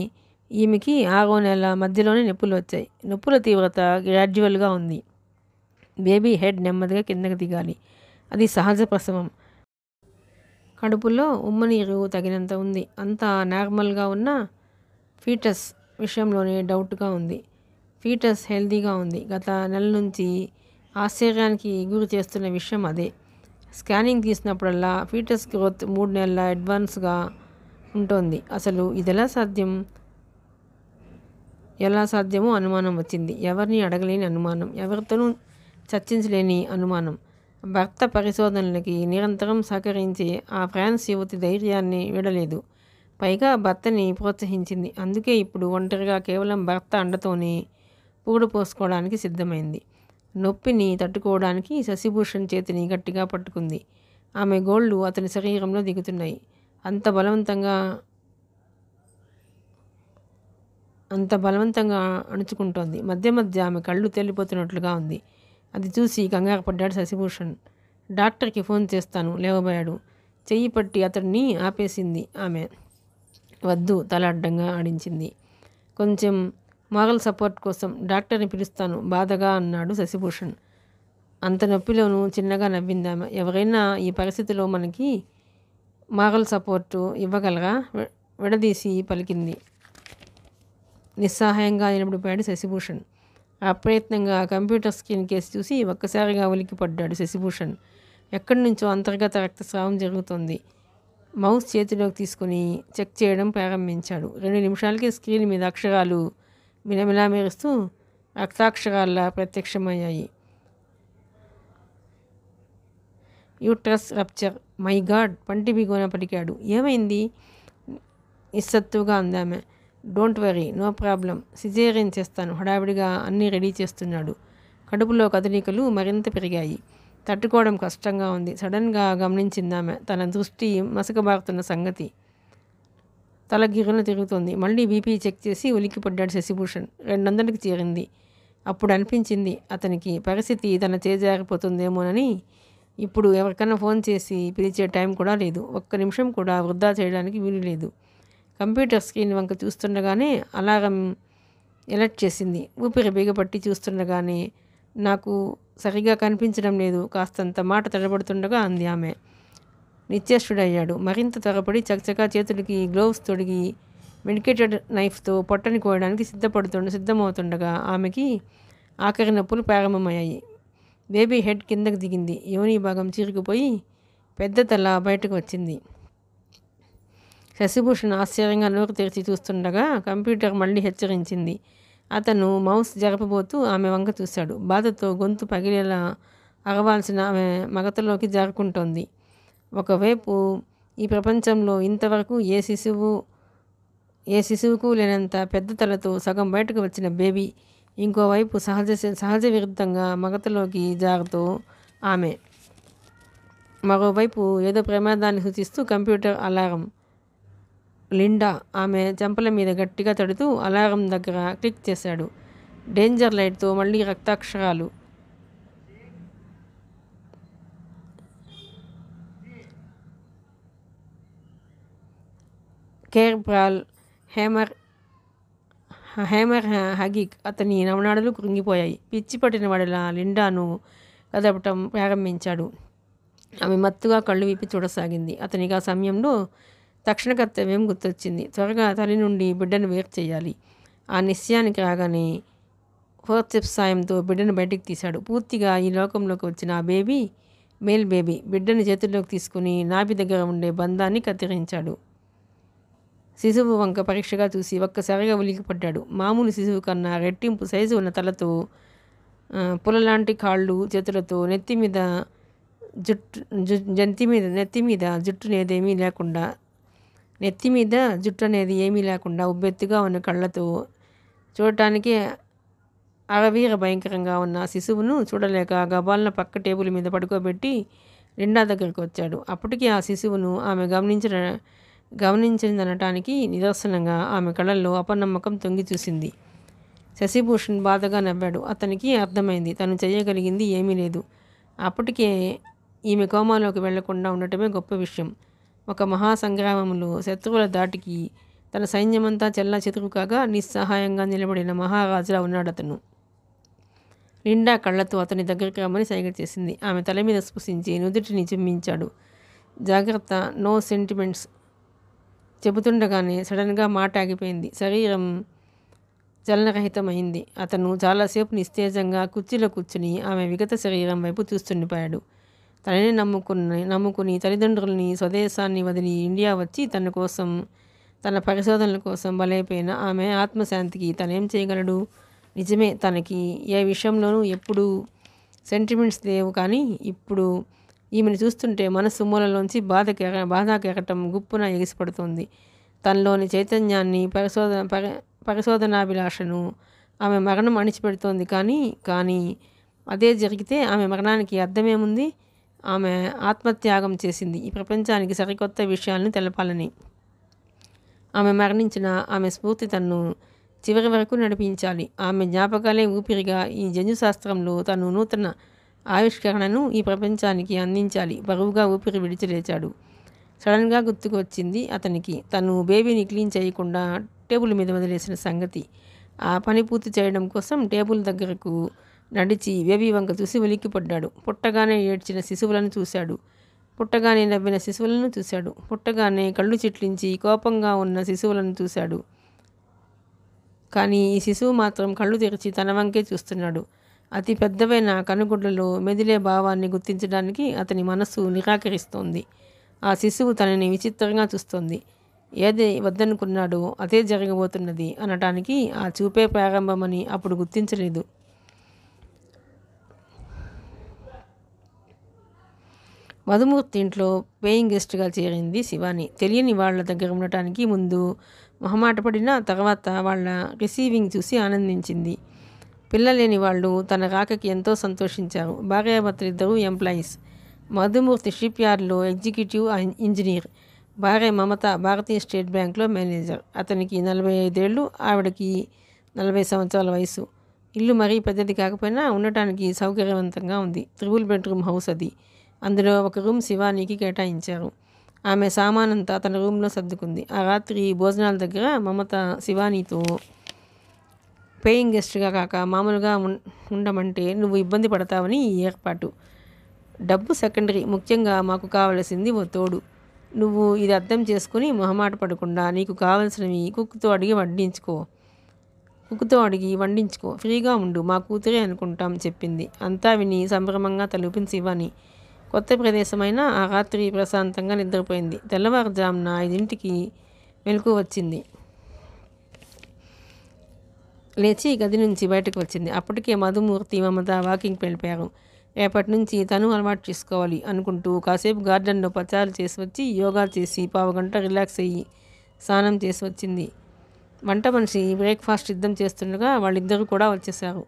ఈమెకి 6వ నెల మధ్యలోనే నొప్పులు వచ్చాయి. నొప్పుల తీవ్రత గ్రాడ్యువల్గా ఉంది. బేబీ హెడ్ నెమ్మదిగా కిందకి దిగాలి. అది సహజ ప్రసవం. కడుపులో ఉమ్మనీరు తగినంత ఉంది. అంతా నార్మల్గా ఉన్న ఫీటస్ విషయంలోనే డౌట్గా ఉంది. ఫీటస్ హెల్తీగా ఉంది. గత నెల నుంచి ఆశ్చర్యానికి గురి చేస్తున్న విషయం అదే. స్కానింగ్ తీసినప్పుడల్లా ఫీటస్ గ్రోత్ 3 నెలల అడ్వాన్స్గా ఉంటుంది. అసలు ఇది ఎలా సాధ్యమో అనుమానం వచ్చింది. ఎవరిని అడగలేని అనుమానం, ఎవరితోనూ చర్చించలేని అనుమానం. భర్త పరిశోధనలకి నిరంతరం సహకరించే ఆ ఫ్రాన్స్ యువతి ధైర్యాన్ని వీడలేదు. పైగా భర్తని ప్రోత్సహించింది. అందుకే ఇప్పుడు ఒంటరిగా కేవలం భర్త అండతోనే పురుడు పోసుకోవడానికి సిద్ధమైంది. నొప్పిని తట్టుకోవడానికి శశిభూషణ్ చేతిని గట్టిగా పట్టుకుంది. ఆమె గోళ్ళు అతని శరీరంలో దిగుతున్నాయి. అంత బలవంతంగా అణుచుకుంటోంది. మధ్య మధ్య ఆమె కళ్ళు తేలిపోతున్నట్లుగా ఉంది. అది చూసి కంగారు పడ్డాడు శశిభూషణ్. డాక్టర్కి ఫోన్ చేస్తాను లేవబోయాడు. చెయ్యి పట్టి అతడిని ఆపేసింది ఆమె. వద్దు, తల అడ్డంగా ఆడించింది. కొంచెం మారల్ సపోర్ట్ కోసం డాక్టర్ని పిలుస్తాను బాధగా అన్నాడు శశిభూషణ్. అంత నొప్పిలోనూ చిన్నగా నవ్వింది ఆమె. ఎవరైనా ఈ పరిస్థితిలో మనకి మారల్ సపోర్టు ఇవ్వగలరా? విడదీసి పలికింది. నిస్సహాయంగా నిలబడిపోయాడు శశిభూషణ్. అప్రయత్నంగా కంప్యూటర్ స్క్రీన్ కేసు చూసి ఒక్కసారిగా ఉలిక్కిపడ్డాడు శశిభూషణ్. ఎక్కడి నుంచో అంతర్గత రక్తస్రావం జరుగుతోంది. మౌస్ చేతిలోకి తీసుకుని చెక్ చేయడం ప్రారంభించాడు. 2 నిమిషాలకి స్క్రీన్ మీద అక్షరాలు మిలమిలా మెరుస్తూ రక్తాక్షరాల్లా ప్రత్యక్షమయ్యాయి. Uterus rupture. మై గాడ్, పంటి బిగున పలికాడు. ఏమైంది? నిస్సత్తుగా అందామె. Don't worry, no problem, caesarean చేస్తాను. హడావిడిగా అన్నీ రెడీ చేస్తున్నాడు. కడుపులో కదలికలు మరింత పెరిగాయి. తట్టుకోవడం కష్టంగా ఉంది. సడన్గా గమనించిందామె తన దృష్టి మసకబారుతున్న సంగతి. తల గిర్రున తిరుగుతోంది. మళ్ళీ బీపీ చెక్ చేసి ఉలిక్కిపడ్డాడు శశిభూషణ్. 200కి చేరింది. అప్పుడు అనిపించింది అతనికి పరిస్థితి తన చేజారిపోతుందేమోనని. ఇప్పుడు ఎవరికైనా ఫోన్ చేసి పిలిచే టైం కూడా లేదు. 1 నిమిషం కూడా వృధా చేయడానికి వీలు లేదు. కంప్యూటర్ స్క్రీన్ వంక చూస్తుండగానే అలారం ఎలర్ట్ చేసింది. ఊపిరి బిగపట్టి చూస్తుండగానే నాకు సరిగా కనిపించడం లేదు, కాస్తంత మాట తడబడుతుండగా అంది ఆమె. నిశ్చేష్టుడయ్యాడు. మరింత త్వరపడి చకచకా చేతులకి గ్లోవ్స్ తొడిగి మెడికేటెడ్ నైఫ్తో పొట్టని కోయడానికి సిద్ధమవుతుండగా ఆమెకి ఆఖరి నొప్పులు ప్రారంభమయ్యాయి. బేబీ హెడ్ కిందకి దిగింది. యోని భాగం చీరుకుపోయి పెద్ద తల బయటకు వచ్చింది. శశిభూషణ్ ఆశ్చర్యంగా నోరు తెరిచి చూస్తుండగా కంప్యూటర్ మళ్ళీ హెచ్చరించింది. అతను మౌస్ జరపబోతూ ఆమె వంక చూశాడు. బాధతో గొంతు పగిలేలా అరవాల్సిన ఆమె మగతలోకి జారుకుంటోంది. ఒకవైపు ఈ ప్రపంచంలో ఇంతవరకు ఏ శిశువుకు లేనంత పెద్ద తలతో సగం బయటకు వచ్చిన బేబీ, ఇంకోవైపు సహజ విరుద్ధంగా మగతలోకి జారుతూ ఆమె. మరోవైపు ఏదో ప్రమాదాన్ని సూచిస్తూ కంప్యూటర్ అలారం. లిండా ఆమె చెంపల మీద గట్టిగా తడుతూ అలారం దగ్గర క్లిక్ చేశాడు. డేంజర్ లైట్తో మళ్ళీ రక్తాక్షరాలు. కేర్బ్రాల్, హేమర్ హగిక్. అతని నవనాడులు కృంగిపోయాయి. పిచ్చి పట్టిన వాడిలా లిండాను కదపటం ప్రారంభించాడు. ఆమె మత్తుగా కళ్ళు విప్పి చూడసాగింది. అతనికి ఆ సమయంలో తక్షణ కర్తవ్యం గుర్తొచ్చింది. త్వరగా తల్లి నుండి బిడ్డను వేరు చేయాలి. ఆ నిశ్చయానికి రాగానే ఫోర్సెప్స్ సాయంతో బిడ్డను బయటికి తీశాడు. పూర్తిగా ఈ లోకంలోకి వచ్చిన ఆ బేబీ మేల్ బేబీ. బిడ్డను చేతుల్లోకి తీసుకుని నాభి దగ్గర ఉండే బంధాన్ని కత్తిరించాడు. శిశువు వంక పరీక్షగా చూసి ఒక్కసారిగా ఉలికిపడ్డాడు. మామూలు శిశువు కన్నా రెట్టింపు సైజు ఉన్న తలతో, పులలాంటి కాళ్ళు చేతులతో, నెత్తి మీద జుట్టు అనేది ఏమీ లేకుండా ఉబ్బెత్తుగా ఉన్న కళ్ళతో చూడటానికి అరవీర భయంకరంగా ఉన్న శిశువును చూడలేక గబాలన పక్క టేబుల్ మీద పడుకోబెట్టి లిండా దగ్గరికి వచ్చాడు. అప్పటికి ఆ శిశువును ఆమె గమనించిందనటానికి నిదర్శనంగా ఆమె కళ్ళల్లో అపనమ్మకం తొంగి చూసింది. శశిభూషణ్ బాధగా నవ్వాడు. అతనికి అర్థమైంది తను చేయగలిగింది ఏమీ లేదు. అప్పటికే ఈమె కోమాలోకి వెళ్లకుండా ఉండటమే గొప్ప విషయం. ఒక మహాసంగ్రామంలో శత్రువుల దాటికి తన సైన్యమంతా చెల్లా చెదురు కాగా నిస్సహాయంగా నిలబడిన మహారాజులా ఉన్నాడతను. లిండా కళ్ళతో అతని దగ్గరికి రమ్మని సైగ చేసింది. ఆమె తల మీద స్పృశించి నుదుటిని చుమ్మించాడు. జాగ్రత్త, నో సెంటిమెంట్స్ చెబుతుండగానే సడన్గా మాట ఆగిపోయింది. శరీరం చలనరహితమైంది. అతను చాలాసేపు నిస్తేజంగా కుర్చీలో కూర్చుని ఆమె విగత శరీరం వైపు చూస్తుండిపోయాడు. తనని నమ్ముకుని తల్లిదండ్రులని, స్వదేశాన్ని వదిలి ఇండియా వచ్చి తన పరిశోధనల కోసం బలైపోయిన ఆమె ఆత్మశాంతికి తనేం చేయగలడు? నిజమే, తనకి ఏ విషయంలోనూ ఎప్పుడూ సెంటిమెంట్స్ లేవు. కానీ ఇప్పుడు ఈమెను చూస్తుంటే మనసు మూలలోంచి బాధ కెరటం గుప్పున ఎగిసిపడుతోంది. తనలోని చైతన్యాన్ని, పరిశోధనాభిలాషను ఆమె మరణం అణిచిపెడుతోంది. కానీ అదే జరిగితే ఆమె మరణానికి అర్థమేముంది? ఆమె ఆత్మత్యాగం చేసింది ఈ ప్రపంచానికి సరికొత్త విషయాలను తెలపాలని. ఆమె మరణించిన ఆమె స్ఫూర్తి తన్ను చివరి వరకు నడిపించాలి. ఆమె జ్ఞాపకాలే ఊపిరిగా ఈ జన్యుశాస్త్రంలో తను నూతన ఆవిష్కరణను ఈ ప్రపంచానికి అందించాలి. బరువుగా ఊపిరి విడిచిలేచాడు. సడన్గా గుర్తుకు వచ్చింది అతనికి తను బేబీని క్లీన్ చేయకుండా టేబుల్ మీద వదిలేసిన సంగతి. ఆ పని పూర్తి చేయడం కోసం టేబుల్ దగ్గరకు నడిచి బేబీ వంక చూసి ఉలిక్కిపడ్డాడు. పుట్టగానే ఏడ్చిన శిశువులను చూశాడు. పుట్టగానే నవ్విన శిశువులను చూశాడు. పుట్టగానే కళ్ళు చిట్లించి కోపంగా ఉన్న శిశువులను చూశాడు. కానీ ఈ శిశువు మాత్రం కళ్ళు తెరిచి తన వంకే చూస్తున్నాడు. అతి పెద్దవైన కనుగుడ్లలో మెదిలే భావాన్ని గుర్తించడానికి అతని మనస్సు నిరాకరిస్తోంది. ఆ శిశువు తనని విచిత్రంగా చూస్తోంది. ఏది వద్దనుకున్నాడో అదే జరగబోతున్నది అనటానికి ఆ చూపే ప్రారంభమని అప్పుడు గుర్తించలేదు. మధుమూర్తి ఇంట్లో పేయింగ్ గెస్ట్గా చేరింది శివాని. తెలియని వాళ్ళ దగ్గర ఉండటానికి ముందు మొహమాటపడిన తర్వాత వాళ్ళ రిసీవింగ్ చూసి ఆనందించింది. పిల్లలేని వాళ్ళు తన రాకకి ఎంతో సంతోషించారు. భార్యాభర్తలిద్దరూ ఎంప్లాయీస్. మధుమూర్తి షిప్ యార్డ్లో ఎగ్జిక్యూటివ్ ఇంజనీర్. భార్య మమత భారతీయ స్టేట్ బ్యాంక్లో మేనేజర్. అతనికి 45 ఏళ్ళు, ఆవిడకి 40 సంవత్సరాల వయసు. ఇల్లు మరీ పెద్దది కాకపోయినా ఉండటానికి సౌకర్యవంతంగా ఉంది. 3 బెడ్రూమ్ హౌస్ అది. అందులో ఒక రూమ్ శివానీకి కేటాయించారు. ఆమె సామానంతా తన రూమ్లో సర్దుకుంది. ఆ రాత్రి భోజనాల దగ్గర మమత శివానీతో పేయింగ్ గెస్ట్గా కాక మామూలుగా ఉండమంటే నువ్వు ఇబ్బంది పడతావని ఈ ఏర్పాటు. డబ్బు సెకండరీ, ముఖ్యంగా మాకు కావలసింది ఓ తోడు. నువ్వు ఇది అర్థం చేసుకుని మొహమాట పడకుండా నీకు కావలసినవి కుక్కుతో అడిగి వండించుకో. ఫ్రీగా ఉండు, మా కూతురే అనుకుంటాం చెప్పింది. అంతా విని సంభ్రమంగా తలూపింది శివాని. కొత్త ప్రదేశమైన ఆ రాత్రి ప్రశాంతంగా నిద్రపోయింది. తెల్లవారుజామున 5ంటికి మెలకు వచ్చింది. లేచి గది నుంచి బయటకు వచ్చింది. అప్పటికే మధుమూర్తి, మమత వాకింగ్కి వెళ్ళిపోయారు. రేపటి నుంచి తను అలవాటు చేసుకోవాలి అనుకుంటూ కాసేపు గార్డెన్లో పచారులు చేసి వచ్చి యోగా చేసి పావుగంట రిలాక్స్ అయ్యి స్నానం చేసి వచ్చింది. వంట మనిషి బ్రేక్ఫాస్ట్ సిద్ధం చేస్తుండగా వాళ్ళిద్దరూ కూడా వచ్చేసారు.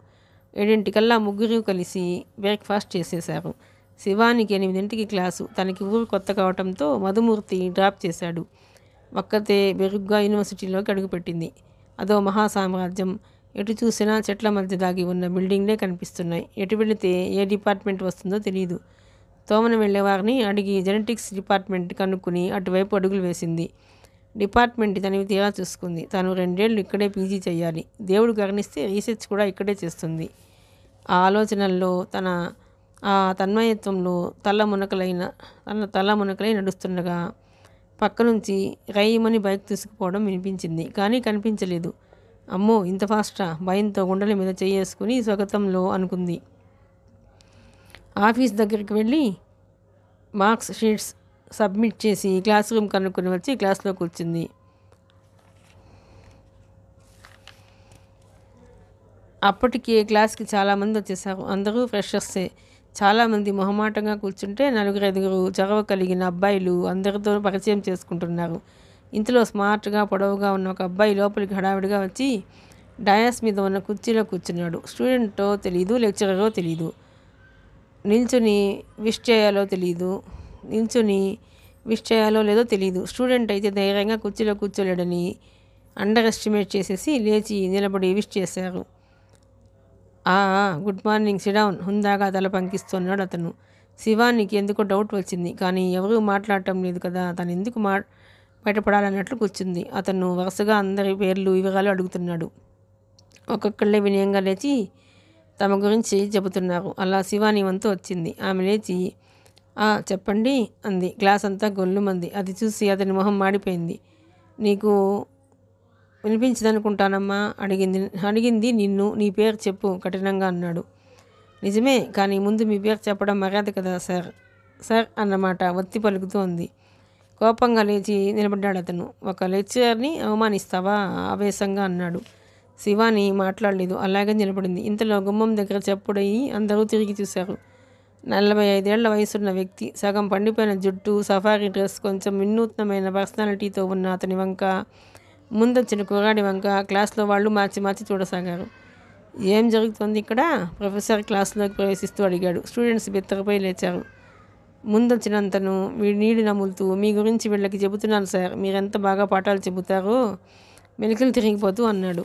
7ంటికల్లా ముగ్గురు కలిసి బ్రేక్ఫాస్ట్ చేసేశారు. శివానికి 8ంటికి క్లాసు. తనకి ఊరు కొత్త కావడంతో మధుమూర్తి డ్రాప్ చేశాడు. ఒక్కతే బెరుగ్గా యూనివర్సిటీలోకి అడుగుపెట్టింది. అదో మహాసామ్రాజ్యం. ఎటు చూసినా చెట్ల మధ్య దాగి ఉన్న బిల్డింగ్లే కనిపిస్తున్నాయి. ఎటు వెళితే ఏ డిపార్ట్మెంట్ వస్తుందో తెలియదు. తోమన వెళ్ళేవారిని అడిగి జెనెటిక్స్ డిపార్ట్మెంట్ కనుక్కుని అటువైపు అడుగులు వేసింది. డిపార్ట్మెంట్ తనవి తీరా చూసుకుంది. తను 2 ఏళ్ళు ఇక్కడే పీజీ చేయాలి. దేవుడు కరుణిస్తే రీసెర్చ్ కూడా ఇక్కడే చేస్తుంది. ఆ ఆలోచనల్లో ఆ తన్మయత్వంలో తల మునకలై నడుస్తుండగా పక్క నుంచి రైమని బైక్ తీసుకుపోవడం వినిపించింది. కానీ కనిపించలేదు. అమ్మో, ఇంత ఫాస్టా? భయంతో గుండెల మీద చేసుకుని స్వాగతంలో అనుకుంది. ఆఫీస్ దగ్గరికి వెళ్ళి మార్క్స్ షీట్స్ సబ్మిట్ చేసి క్లాస్ రూమ్ కనుక్కొని వచ్చి క్లాస్లో కూర్చుంది. అప్పటికే క్లాస్కి చాలామంది వచ్చేసారు. అందరూ ఫ్రెషర్సే. చాలామంది మొహమాటంగా కూర్చుంటే 4-5 చొరవ కలిగిన అబ్బాయిలు అందరితో పరిచయం చేసుకుంటున్నారు. ఇంతలో స్మార్ట్గా పొడవుగా ఉన్న ఒక అబ్బాయి లోపలికి హడావిడిగా వచ్చి డయాస్ మీద ఉన్న కుర్చీలో కూర్చున్నాడు. స్టూడెంటో తెలీదు, లెక్చరరో తెలీదు. నిల్చుని విష్ చేయాలో లేదో తెలియదు. స్టూడెంట్ అయితే ధైర్యంగా కుర్చీలో కూర్చోలేడని అండర్ ఎస్టిమేట్ చేసేసి లేచి నిలబడి విష్ చేశారు. గుడ్ మార్నింగ్, సిడౌన్, హుందాగా తల పంకిస్తున్నాడు అతను. శివానికి ఎందుకో డౌట్ వచ్చింది. కానీ ఎవరూ మాట్లాడటం లేదు కదా, తను ఎందుకు బయటపడాలన్నట్లు కూర్చుంది. అతను వరుసగా అందరి పేర్లు వివరాలు అడుగుతున్నాడు. ఒక్కొక్కళ్ళే వినయంగా లేచి తమ గురించి చెబుతున్నారు. అలా శివాని వంతు వచ్చింది. ఆమె లేచి చెప్పండి అంది. క్లాస్ అంతా గొల్లుమంది. అది చూసి అతని మొహం మాడిపోయింది. నీకు వినిపించదనుకుంటానమ్మా అడిగింది నిన్ను. నీ పేరు చెప్పు కఠినంగా అన్నాడు. నిజమే, కానీ ముందు మీ పేరు చెప్పడం మర్యాద కదా సార్ అన్నమాట ఒత్తి పలుకుతూ ఉంది. కోపంగా లేచి నిలబడ్డాడు అతను. ఒక లెక్చరర్ని అవమానిస్తావా? ఆవేశంగా అన్నాడు. శివాని మాట్లాడలేదు, అలాగే నిలబడింది. ఇంతలో గుమ్మం దగ్గర చెప్పుడయ్యి అందరూ తిరిగి చూశారు. 45 ఏళ్ల వయసున్న వ్యక్తి, సగం పండిపోయిన జుట్టు, సఫారీ డ్రెస్, కొంచెం వినూత్నమైన పర్సనాలిటీతో ఉన్న అతని వంక, ముందొచ్చిన కుర్రాడి వంక క్లాస్లో వాళ్ళు మార్చి చూడసాగారు. ఏం జరుగుతుంది ఇక్కడ? ప్రొఫెసర్ క్లాస్లోకి ప్రవేశిస్తూ అడిగాడు. స్టూడెంట్స్ బిత్తరపై లేచారు. ముందొచ్చినంతను నీడి నములుతూ, మీ గురించి వీళ్ళకి చెబుతున్నాను సార్, మీరెంత బాగా పాఠాలు చెబుతారో మెలికలు తిరిగిపోతూ అన్నాడు.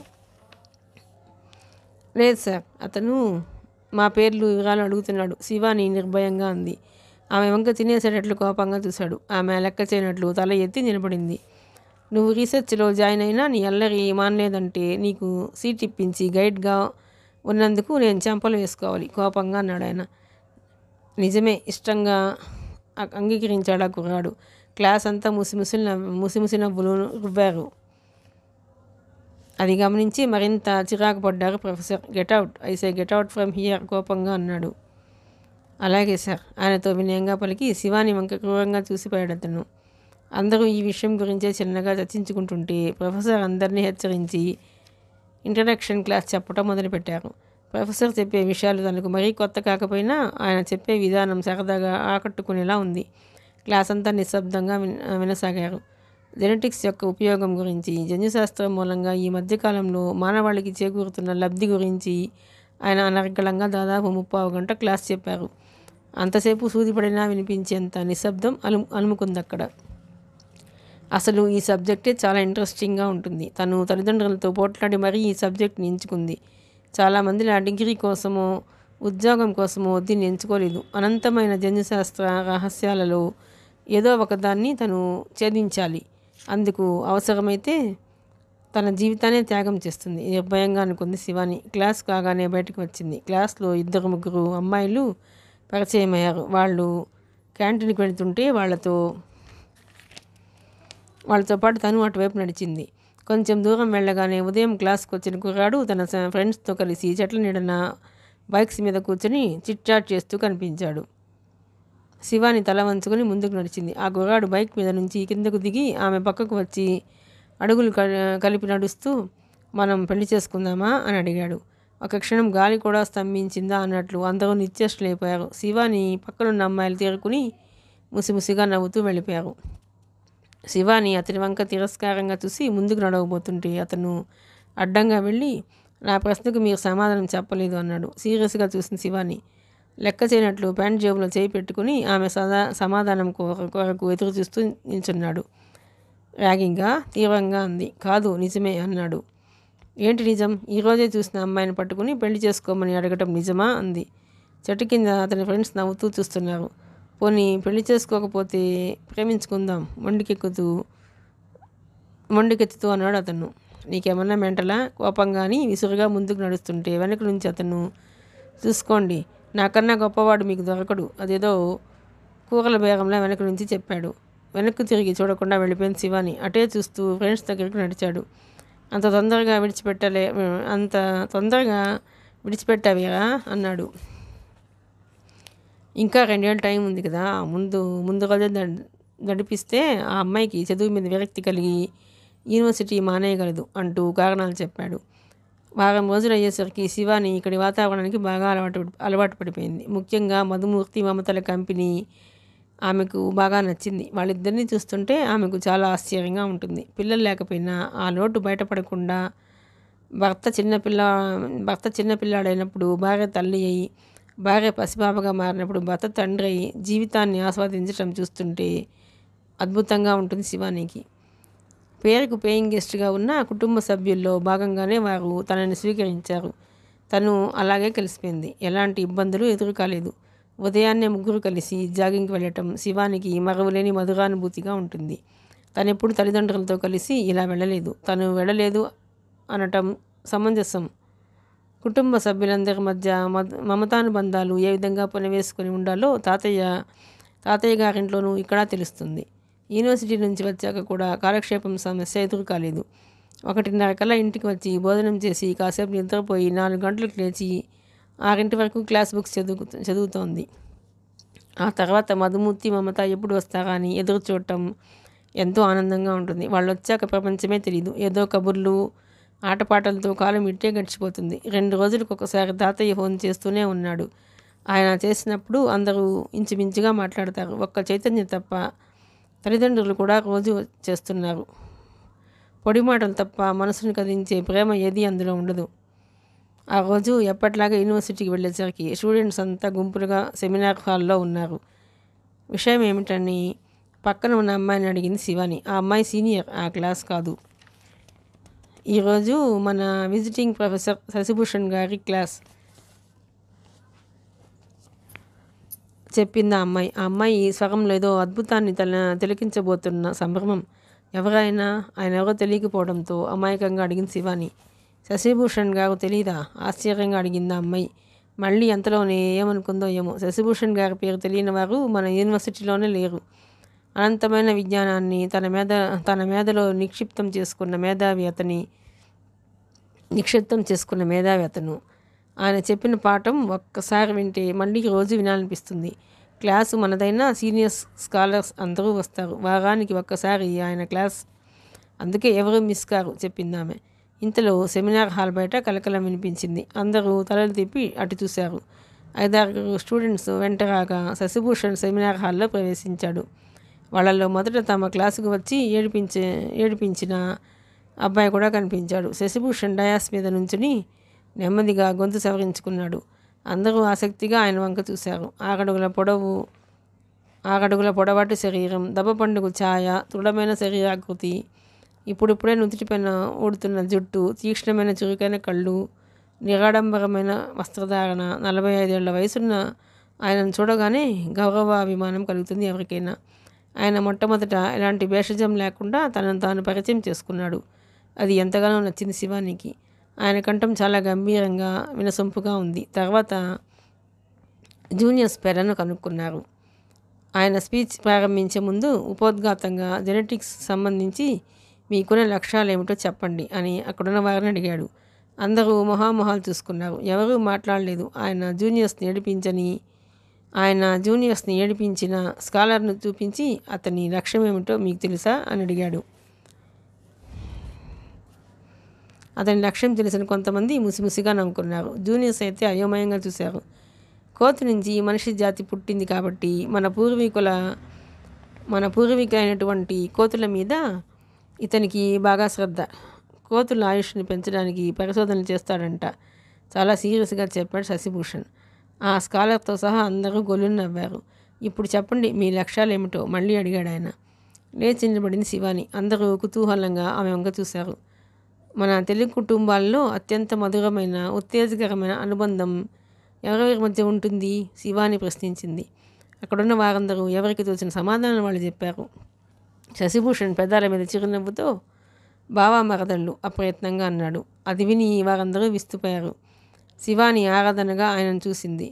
లేదు సార్, అతను మా పేర్లు వివరాలు అడుగుతున్నాడు. శివాని నిర్భయంగా అంది. ఆమె వంక తినేసేటట్లు కోపంగా చూశాడు. ఆమె లెక్క చేయనట్లు తల ఎత్తి నిలబడింది. నువ్వు రీసెర్చ్లో జాయిన్ అయినా నీ అల్లరి మానలేదంటే నీకు సీట్ ఇప్పించి గైడ్గా ఉన్నందుకు నేను చెంపలు వేసుకోవాలి, కోపంగా అన్నాడు ఆయన. నిజమే, ఇష్టంగా అంగీకరించాడు ఆ కుర్రాడు. క్లాస్ అంతా ముసిముసి నవ్వులు రువ్వారు. అది గమనించి మరింత చిరాకు పడ్డారు professor. Get out from here, కోపంగా అన్నాడు. అలాగే సార్, ఆయనతో వినయంగా పలికి శివాని వంక క్రూరంగా చూసిపోయాడు అతను. అందరూ ఈ విషయం గురించే చిన్నగా చర్చించుకుంటుంటే ప్రొఫెసర్ అందరినీ హెచ్చరించి ఇంట్రడక్షన్ క్లాస్ చెప్పడం మొదలుపెట్టారు. ప్రొఫెసర్ చెప్పే విషయాలు తనకు మరీ కొత్త కాకపోయినా ఆయన చెప్పే విధానం సరదాగా ఆకట్టుకునేలా ఉంది. క్లాస్ అంతా నిశ్శబ్దంగా వినసాగారు. జెనెటిక్స్ యొక్క ఉపయోగం గురించి, జన్యుశాస్త్రం మూలంగా ఈ మధ్యకాలంలో మానవాళికి చేకూరుతున్న లబ్ధి గురించి ఆయన అనర్గళంగా దాదాపు 30 గంట క్లాస్ చెప్పారు. అంతసేపు సూదిపడినా వినిపించేంత నిశ్శబ్దం అలుముకుందక్కడ. అసలు ఈ సబ్జెక్టే చాలా ఇంట్రెస్టింగ్గా ఉంటుంది. తను తల్లిదండ్రులతో పోట్లాడి మరీ ఈ సబ్జెక్ట్ని ఎంచుకుంది. చాలామంది ఆ డిగ్రీ కోసమో ఉద్యోగం కోసమో దీన్ని ఎంచుకోలేదు. అనంతమైన జన్యుశాస్త్ర రహస్యాలలో ఏదో ఒకదాన్ని తను ఛేదించాలి. అందుకు అవసరమైతే తన జీవితాన్ని త్యాగం చేస్తుంది, నిర్భయంగా అనుకుంది శివాని. క్లాస్ కాగానే బయటకు వచ్చింది. క్లాస్లో 2-3 అమ్మాయిలు పరిచయమయ్యారు. వాళ్ళు క్యాంటీన్కి వెళుతుంటే వాళ్ళతో పాటు తను అటువైపు నడిచింది. కొంచెం దూరం వెళ్ళగానే ఉదయం క్లాస్కి వచ్చిన కుర్రాడు తన ఫ్రెండ్స్తో కలిసి చెట్ల నీడన బైక్స్ మీద కూర్చొని చిట్ చాట్ చేస్తూ కనిపించాడు. శివాని తల వంచుకొని ముందుకు నడిచింది. ఆ కుర్రాడు బైక్ మీద నుంచి కిందకు దిగి ఆమె పక్కకు వచ్చి అడుగులు కలిపి నడుస్తూ, మనం పెళ్లి చేసుకుందామా అని అడిగాడు. ఒక క్షణం గాలి కూడా స్తంభించిందా అన్నట్లు అందరూ నిశ్చేష్టులైపోయారు. శివాని పక్కనున్న అమ్మాయిలు తేరుకుని ముసిముసిగా నవ్వుతూ వెళ్ళిపోయారు. శివాని అతని వంక తిరస్కారంగా చూసి ముందుకు నడవబోతుంటే అతను అడ్డంగా వెళ్ళి, నా ప్రశ్నకు మీరు సమాధానం చెప్పలేదు అన్నాడు. సీరియస్గా చూసిన శివాని లెక్క చేయనట్లు ప్యాంట్ జేబులో చేయి పెట్టుకుని ఆమె సమాధానం కొరకు ఎదురు చూస్తూ నిల్చున్నాడు. ర్యాగింగ్గా తీవ్రంగా అంది. కాదు, నిజమే అన్నాడు. ఏంటి నిజం? ఈరోజే చూసిన అమ్మాయిని పట్టుకుని పెళ్లి చేసుకోమని అడగటం నిజమా అంది. చెట్టు కింద అతని ఫ్రెండ్స్ నవ్వుతూ చూస్తున్నారు. పోనీ పెళ్లి చేసుకోకపోతే ప్రేమించుకుందాం మొండికెత్తుతూ అన్నాడు అతను. నీకేమన్నా మెంటలా? కోపంగాని విసురుగా ముందుకు నడుస్తుంటే వెనక నుంచి అతను, చూసుకోండి, నాకన్నా గొప్పవాడు మీకు దొరకడు, అదేదో కూరల బేగంలా వెనక నుంచి చెప్పాడు. వెనక్కు తిరిగి చూడకుండా వెళ్ళిపోయింది శివాని. అటే చూస్తూ ఫ్రెండ్స్ దగ్గరికి నడిచాడు. అంత తొందరగా విడిచిపెట్టావేరా అన్నాడు. ఇంకా 2 ఏళ్ళు టైం ఉంది కదా, ముందు రోజే నడిపిస్తే ఆ అమ్మాయికి చదువు మీద విరక్తి కలిగి యూనివర్సిటీ మానేయగలదు అంటూ కారణాలు చెప్పాడు. వారం రోజులు అయ్యేసరికి శివాని ఇక్కడి వాతావరణానికి బాగా అలవాటు పడిపోయింది. ముఖ్యంగా మధుమూర్తి మమతల కంపెనీ ఆమెకు బాగా నచ్చింది. వాళ్ళిద్దరినీ చూస్తుంటే ఆమెకు చాలా ఆశ్చర్యంగా ఉంటుంది. పిల్లలు లేకపోయినా ఆ లోటు బయటపడకుండా భర్త చిన్నపిల్లాడైనప్పుడు భార్య తల్లి అయి, భార్య పసిపాపగా మారినప్పుడు భర్త తండ్రి అయి జీవితాన్ని ఆస్వాదించడం చూస్తుంటే అద్భుతంగా ఉంటుంది శివానికి. పేరుకు పేయింగ్ గెస్ట్గా ఉన్న కుటుంబ సభ్యుల్లో భాగంగానే వారు తనని స్వీకరించారు. తను అలాగే కలిసిపోయింది. ఎలాంటి ఇబ్బందులు ఎదురు కాలేదు. ఉదయాన్నే ముగ్గురు కలిసి జాగింగ్కి వెళ్ళటం శివానికి మరువలేని మధురానుభూతిగా ఉంటుంది. తనెప్పుడు తల్లిదండ్రులతో కలిసి ఇలా వెళ్ళలేదు. తను వెళ్ళలేదు అనటం సమంజసం. కుటుంబ సభ్యులందరి మధ్య మమతానుబంధాలు ఏ విధంగా పునవేసుకొని ఉండాలో తాతయ్య గారింట్లోనూ ఇక్కడ తెలుస్తుంది. యూనివర్సిటీ నుంచి వచ్చాక కూడా కాలక్షేపం సమస్య ఎదురు కాలేదు. 1:30 కల్లా ఇంటికి వచ్చి భోజనం చేసి కాసేపు నిద్రపోయి 4 గంటలకు లేచి 6 వరకు క్లాస్ బుక్స్ చదువుతోంది. ఆ తర్వాత మధుమూర్తి మమత ఎప్పుడు వస్తారా అని ఎదురు చూడటం ఎంతో ఆనందంగా ఉంటుంది. వాళ్ళు వచ్చాక ప్రపంచమే తెలియదు. ఏదో కబుర్లు ఆటపాటలతో కాలం ఇట్టే గడిచిపోతుంది. 2 రోజులకు ఒకసారి తాతయ్య ఫోన్ చేస్తూనే ఉన్నాడు. ఆయన చేసినప్పుడు అందరూ ఇంచుమించుగా మాట్లాడతారు. ఒక్క చైతన్య తప్ప. తల్లిదండ్రులు కూడా రోజు చేస్తున్నారు. పొడి మాటలు తప్ప మనసును కదించే ప్రేమ ఏది అందులో ఉండదు. ఆ రోజు ఎప్పట్లాగా యూనివర్సిటీకి వెళ్ళేసరికి స్టూడెంట్స్ అంతా గుంపులుగా సెమినార్ హాల్లో ఉన్నారు. విషయం ఏమిటని పక్కన ఉన్న అమ్మాయిని అడిగింది శివాని. ఆ అమ్మాయి సీనియర్, ఆ క్లాస్ కాదు. ఈరోజు మన విజిటింగ్ ప్రొఫెసర్ శశిభూషణ్ గారి క్లాస్ చెప్పింది ఆ అమ్మాయి స్వరంలో ఏదో అద్భుతాన్ని తిలకించబోతున్న సంభ్రమం. ఆయన ఎవరో తెలియకపోవడంతో అమాయకంగా అడిగింది శివాని. శశిభూషణ్ గారు తెలీదా? ఆశ్చర్యంగా అడిగింది ఆ అమ్మాయి. మళ్ళీ అంతలోనే ఏమనుకుందో ఏమో. శశిభూషణ్ గారి పేరు తెలియని వారు మన యూనివర్సిటీలోనే లేరు. అనంతమైన విజ్ఞానాన్ని తన మేధలో నిక్షిప్తం చేసుకున్న మేధావి అతను. ఆయన చెప్పిన పాఠం ఒక్కసారి వింటే మళ్ళీ రోజు వినాలనిపిస్తుంది. క్లాసు మనదైనా సీనియర్ స్కాలర్స్ అందరూ వస్తారు. వారానికి ఒక్కసారి ఆయన క్లాస్. అందుకే ఎవరూ మిస్ కారు చెప్పింది ఆమె. ఇంతలో సెమినార్ హాల్ బయట కలకలం వినిపించింది. అందరూ తలలు తిప్పి అటు చూశారు. 5-6 స్టూడెంట్స్ వెంటరాగా శశిభూషణ్ సెమినార్ హాల్లో ప్రవేశించాడు. వాళ్ళల్లో మొదట తమ క్లాసుకు వచ్చి ఏడిపించిన అబ్బాయి కూడా కనిపించాడు. శశిభూషణ్ డయాస్ మీద నుంచుని నెమ్మదిగా గొంతు సవరించుకున్నాడు. అందరూ ఆసక్తిగా ఆయన వంక చూశారు. 6 అడుగుల పొడవాటి శరీరం, దబ్బపండుగు ఛాయ, దృఢమైన శరీరాకృతి, ఇప్పుడిప్పుడే నుదుటిపైన ఊడుతున్న జుట్టు, తీక్ష్ణమైన చురుకైన కళ్ళు, నిరాడంబరమైన వస్త్రధారణ. 45 ఏళ్ల వయసున్న ఆయనను చూడగానే గౌరవాభిమానం కలుగుతుంది ఎవరికైనా. ఆయన మొట్టమొదట ఎలాంటి భేషజం లేకుండా తనను తాను పరిచయం చేసుకున్నాడు. అది ఎంతగానో నచ్చింది శివానికి. ఆయన కంఠం చాలా గంభీరంగా వినసొంపుగా ఉంది. తర్వాత జూనియర్స్ పేర్లను కనుక్కున్నారు. ఆయన స్పీచ్ ప్రారంభించే ముందు ఉపోద్ఘాతంగా జెనెటిక్స్ సంబంధించి మీకున్న లక్ష్యాలు ఏమిటో చెప్పండి అని అక్కడున్న వారిని అడిగాడు. అందరూ మొహాలు చూసుకున్నారు. ఎవరూ మాట్లాడలేదు. ఆయన జూనియర్స్ని ఏడిపించని ఆయన జూనియర్స్ని ఏడిపించిన స్కాలర్ను చూపించి అతని లక్ష్యం ఏమిటో మీకు తెలుసా అని అడిగాడు. అతని లక్ష్యం తెలిసిన కొంతమంది ముసిముసిగా నవ్వుకున్నారు. జూనియర్స్ అయితే అయోమయంగా చూశారు. కోతి నుంచి మనిషి జాతి పుట్టింది కాబట్టి మన పూర్వీకులైనటువంటి కోతుల మీద ఇతనికి బాగా శ్రద్ధ. కోతుల ఆయుష్ని పెంచడానికి పరిశోధనలు చేస్తాడంట. చాలా సీరియస్గా చెప్పాడు శశిభూషణ్. ఆ స్కాలర్తో సహా అందరూ గొల్లును నవ్వారు. ఇప్పుడు చెప్పండి మీ లక్ష్యాలు ఏమిటో మళ్ళీ అడిగాడు ఆయన. లేచి నిలబడింది శివాని. అందరూ కుతూహలంగా ఆమె వంక చూశారు. మన తెలుగు కుటుంబాల్లో అత్యంత మధురమైన ఉత్తేజకరమైన అనుబంధం ఎవరెవరి మధ్య ఉంటుంది? శివాని ప్రశ్నించింది. అక్కడున్న వారందరూ ఎవరికి తోచిన సమాధానం వాళ్ళు చెప్పారు. శశిభూషణ్ పెదాల మీద చిరునవ్వుతో బావా మరదళ్ళు అప్రయత్నంగా అన్నాడు. అది విని వారందరూ విస్తుపోయారు. శివాని ఆరాధనగా ఆయనను చూసింది.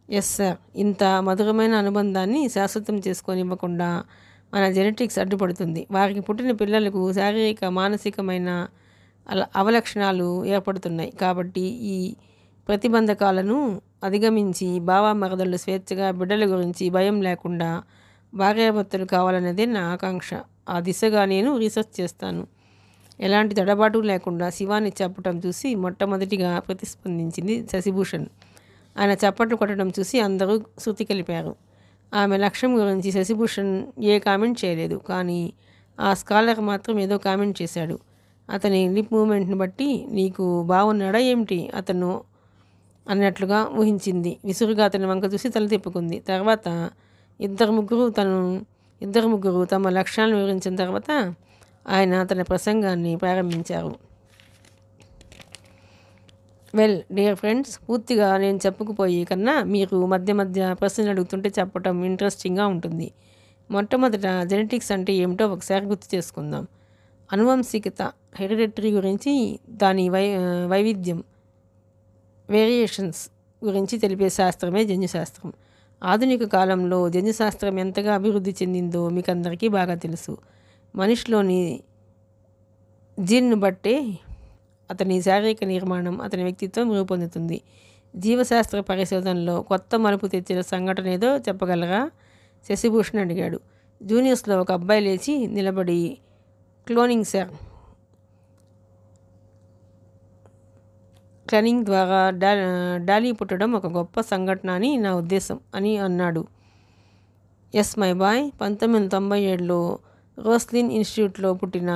ఎస్ సార్, ఇంత మధురమైన అనుబంధాన్ని శాశ్వతం చేసుకొనివ్వకుండా మన జెనెటిక్స్ అడ్డుపడుతుంది. వారికి పుట్టిన పిల్లలకు శారీరక మానసికమైన అవలక్షణాలు ఏర్పడుతున్నాయి. కాబట్టి ఈ ప్రతిబంధకాలను అధిగమించి బావా మరదళ్ళు స్వేచ్ఛగా బిడ్డల గురించి భయం లేకుండా భార్యాభర్తలు కావాలనేదే నా ఆకాంక్ష. ఆ దిశగా నేను రీసెర్చ్ చేస్తాను. ఎలాంటి తడబాటు లేకుండా శివాని చెప్పటం చూసి మొట్టమొదటిగా ప్రతిస్పందించింది శశిభూషణ్. ఆయన చప్పట్లు కొట్టడం చూసి అందరూ శృతి కలిపారు. ఆమె లక్ష్యం గురించి శశిభూషణ్ ఏ కామెంట్ చేయలేదు. కానీ ఆ స్కాలర్ మాత్రం ఏదో కామెంట్ చేశాడు. అతని లిప్ మూమెంట్ని బట్టి నీకు బాగున్నాడా ఏమిటి అతను అన్నట్లుగా ఊహించింది. విసురుగా అతని వంక చూసి తల తిప్పుకుంది. తర్వాత ఇద్దరు ముగ్గురు తమ లక్ష్యాలను వివరించిన తర్వాత ఆయన తన ప్రసంగాన్ని ప్రారంభించారు. వెల్ డియర్ ఫ్రెండ్స్, పూర్తిగా నేను చెప్పుకుపోయే కన్నా మీరు మధ్య మధ్య ప్రశ్నలు అడుగుతుంటే చెప్పటం ఇంట్రెస్టింగ్గా ఉంటుంది. మొట్టమొదట జెనెటిక్స్ అంటే ఏమిటో ఒకసారి గుర్తు చేసుకుందాం. అనువంశికత, హెరిడిటరీ గురించి, దాని వైవిధ్యం, వేరియేషన్స్ గురించి తెలిపే శాస్త్రమే జన్యుశాస్త్రం. ఆధునిక కాలంలో జన్యుశాస్త్రం ఎంతగా అభివృద్ధి చెందిందో మీకు అందరికీ బాగా తెలుసు. మనిషిలోని జీన్ను బట్టే అతని శారీరక నిర్మాణం, అతని వ్యక్తిత్వం రూపొందుతుంది. జీవశాస్త్ర పరిశోధనలో కొత్త మలుపు తెచ్చిన సంఘటన ఏదో చెప్పగలరా? శశిభూషణ్ అడిగాడు. జూనియర్స్లో ఒక అబ్బాయి లేచి నిలబడి క్లోనింగ్ సార్, క్లోనింగ్ ద్వారా డాలీ పుట్టడం ఒక గొప్ప సంఘటన అని నా ఉద్దేశం అని అన్నాడు. ఎస్ మై బాయ్, 1997లో రోస్లిన్ ఇన్స్టిట్యూట్లో పుట్టిన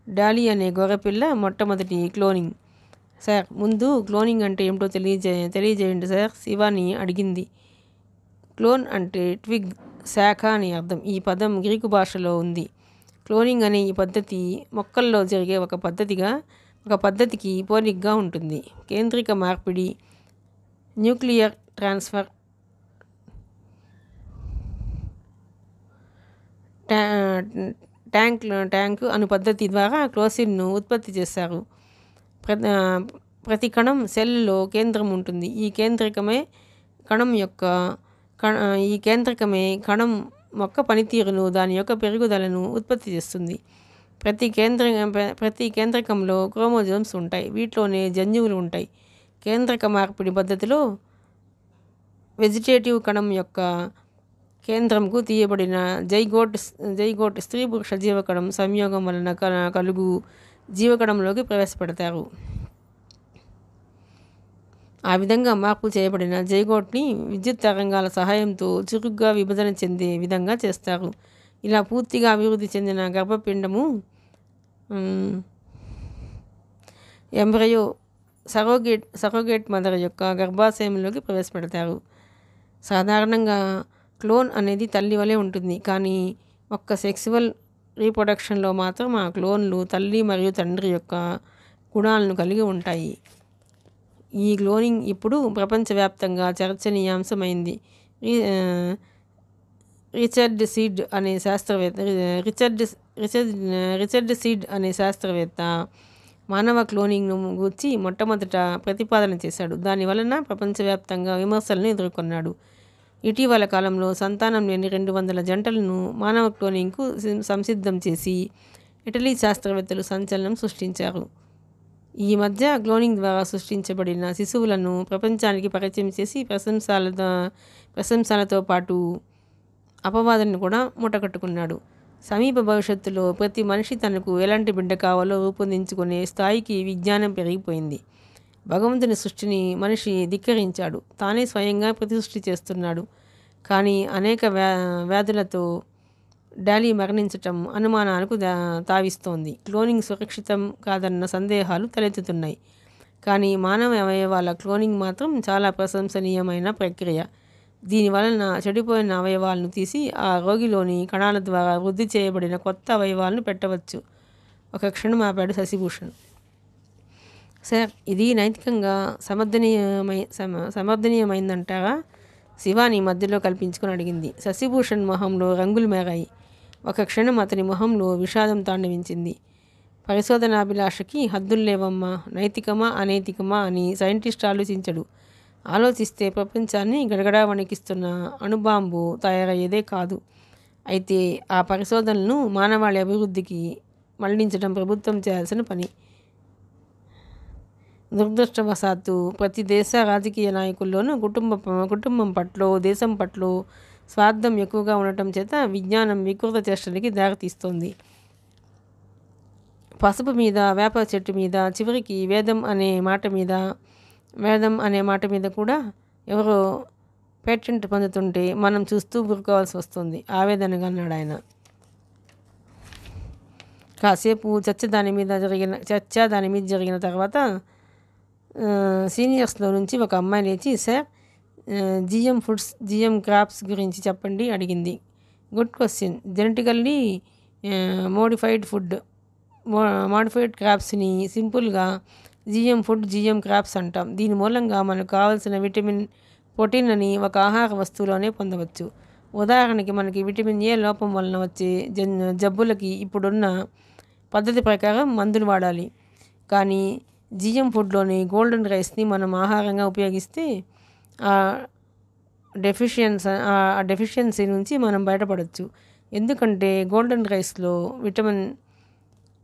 డాలీ అనే గొర్రెపిల్ల మొట్టమొదటి క్లోనింగ్. సార్, ముందు క్లోనింగ్ అంటే ఏమిటో తెలియజేయండి సార్, శివాని అడిగింది. క్లోన్ అంటే ట్విగ్, శాఖ అని అర్థం. ఈ పదం గ్రీకు భాషలో ఉంది. క్లోనింగ్ అనే ఈ పద్ధతి మొక్కల్లో జరిగే ఒక పద్ధతికి పోలికగా ఉంటుంది. కేంద్రిక మార్పిడి, న్యూక్లియర్ ట్రాన్స్ఫర్, ట్యాంక్ అను పద్ధతి ద్వారా క్లోసిన్ను ఉత్పత్తి చేశారు. ప్రతి కణం సెల్లో కేంద్రం ఉంటుంది. ఈ కేంద్రకమే కణం మొక్క పనితీరును, దాని యొక్క పెరుగుదలను ఉత్పత్తి చేస్తుంది. ప్రతి కేంద్రకంలో క్రోమోజోమ్స్ ఉంటాయి. వీటిలోనే జన్యువులు ఉంటాయి. కేంద్రక మార్పిడి పద్ధతిలో వెజిటేటివ్ కణం యొక్క కేంద్రంకు తీయబడిన జైగోట్ స్త్రీ పురుష జీవకణం సంయోగం వలన కలుగు జీవకణంలోకి ప్రవేశపెడతారు. ఆ విధంగా మార్పు చేయబడిన జైగోట్ని విద్యుత్ తరంగాల సహాయంతో చురుగ్గా విభజన చెందే విధంగా చేస్తారు. ఇలా పూర్తిగా అభివృద్ధి చెందిన గర్భపిండము ఎంబ్రయో సరోగేట్ మదర్ యొక్క గర్భాశయంలోకి ప్రవేశపెడతారు. సాధారణంగా క్లోన్ అనేది తల్లి వలె ఉంటుంది. కానీ ఒక్క సెక్సువల్ రీప్రొడక్షన్లో మాత్రం ఆ క్లోన్లు తల్లి మరియు తండ్రి యొక్క గుణాలను కలిగి ఉంటాయి. ఈ క్లోనింగ్ ఇప్పుడు ప్రపంచవ్యాప్తంగా చర్చనీయాంశమైంది. రిచర్డ్ సీడ్ అనే శాస్త్రవేత్త మానవ క్లోనింగ్ను గూర్చి మొట్టమొదట ప్రతిపాదన చేశాడు. దాని వలన ప్రపంచవ్యాప్తంగా విమర్శలను ఎదుర్కొన్నాడు. ఇటీవల కాలంలో సంతానం లేని 200 జంటలను మానవ క్లోనింగ్కు సంసిద్ధం చేసి ఇటలీ శాస్త్రవేత్తలు సంచలనం సృష్టించారు. ఈ మధ్య క్లోనింగ్ ద్వారా సృష్టించబడిన శిశువులను ప్రపంచానికి పరిచయం చేసి ప్రశంసలతో పాటు అపవాదాన్ని కూడా మూటకట్టుకున్నాడు. సమీప భవిష్యత్తులో ప్రతి మనిషి తనకు ఎలాంటి బిడ్డ కావాలో రూపొందించుకునే స్థాయికి విజ్ఞానం పెరిగిపోయింది. భగవంతుని సృష్టిని మనిషి ధిక్కరించాడు. తానే స్వయంగా ప్రతిసృష్టి చేస్తున్నాడు. కానీ అనేక వ్యాధులతో డాలీ మరణించటం అనుమానాలకు తావిస్తోంది. క్లోనింగ్ సురక్షితం కాదన్న సందేహాలు తలెత్తుతున్నాయి. కానీ మానవ అవయవాల క్లోనింగ్ మాత్రం చాలా ప్రశంసనీయమైన ప్రక్రియ. దీనివలన చెడిపోయిన అవయవాలను తీసి ఆ రోగిలోని కణాల ద్వారా వృద్ధి చేయబడిన కొత్త అవయవాలను పెట్టవచ్చు. ఒక క్షణం ఆపాడు శశిభూషణ్. సార్, ఇది నైతికంగా సమర్థనీయమైందంటారా? శివాని మధ్యలో కల్పించుకొని అడిగింది. శశిభూషణ్ మొహంలో రంగులు మేరాయి. ఒక క్షణం అతని మొహంలో విషాదం తాండవించింది. పరిశోధనాభిలాషకి హద్దులు లేవమ్మా. నైతికమా అనైతికమా అని సైంటిస్ట్ ఆలోచించడు. ఆలోచిస్తే ప్రపంచాన్ని గడగడా వణికిస్తున్న అణుబాంబు తయారయ్యేదే కాదు. అయితే ఆ పరిశోధనలను మానవాళి అభివృద్ధికి మళ్లించడం ప్రభుత్వం చేయాల్సిన పని. దురదృష్టవశాత్తు ప్రతి దేశ రాజకీయ నాయకుల్లోనూ కుటుంబం పట్ల, దేశం పట్ల స్వార్థం ఎక్కువగా ఉండటం చేత విజ్ఞానం వికృత చేష్టలకి దారితీస్తోంది. పసుపు మీద, వేప చెట్టు మీద, చివరికి వేదం అనే మాట మీద కూడా ఎవరో పేటెంట్ పొందుతుంటే మనం చూస్తూ ఊరుకోవాల్సి వస్తుంది, ఆవేదనగా అన్నాడు ఆయన. కాసేపు చర్చ దాని మీద జరిగిన తర్వాత సీనియర్స్లో నుంచి ఒక అమ్మాయి లేచి, sir, GM foods, GM crops గురించి చెప్పండి అడిగింది. Good question. జెనెటికల్లీ మోడిఫైడ్ క్రాప్స్ని సింపుల్గా జిఎం ఫుడ్, జిఎం క్రాప్స్ అంటాం. దీని మూలంగా మనకు కావాల్సిన విటమిన్, ప్రోటీన్ అని ఒక ఆహార వస్తువులోనే పొందవచ్చు. ఉదాహరణకి మనకి విటమిన్ ఏ లోపం వలన వచ్చే జబ్బులకి ఇప్పుడున్న పద్ధతి ప్రకారం మందులు వాడాలి. కానీ జిఎం ఫుడ్లోని గోల్డెన్ రైస్ని మనం ఆహారంగా ఉపయోగిస్తే ఆ డెఫిషియన్సీ నుంచి మనం బయటపడవచ్చు. ఎందుకంటే గోల్డెన్ రైస్లో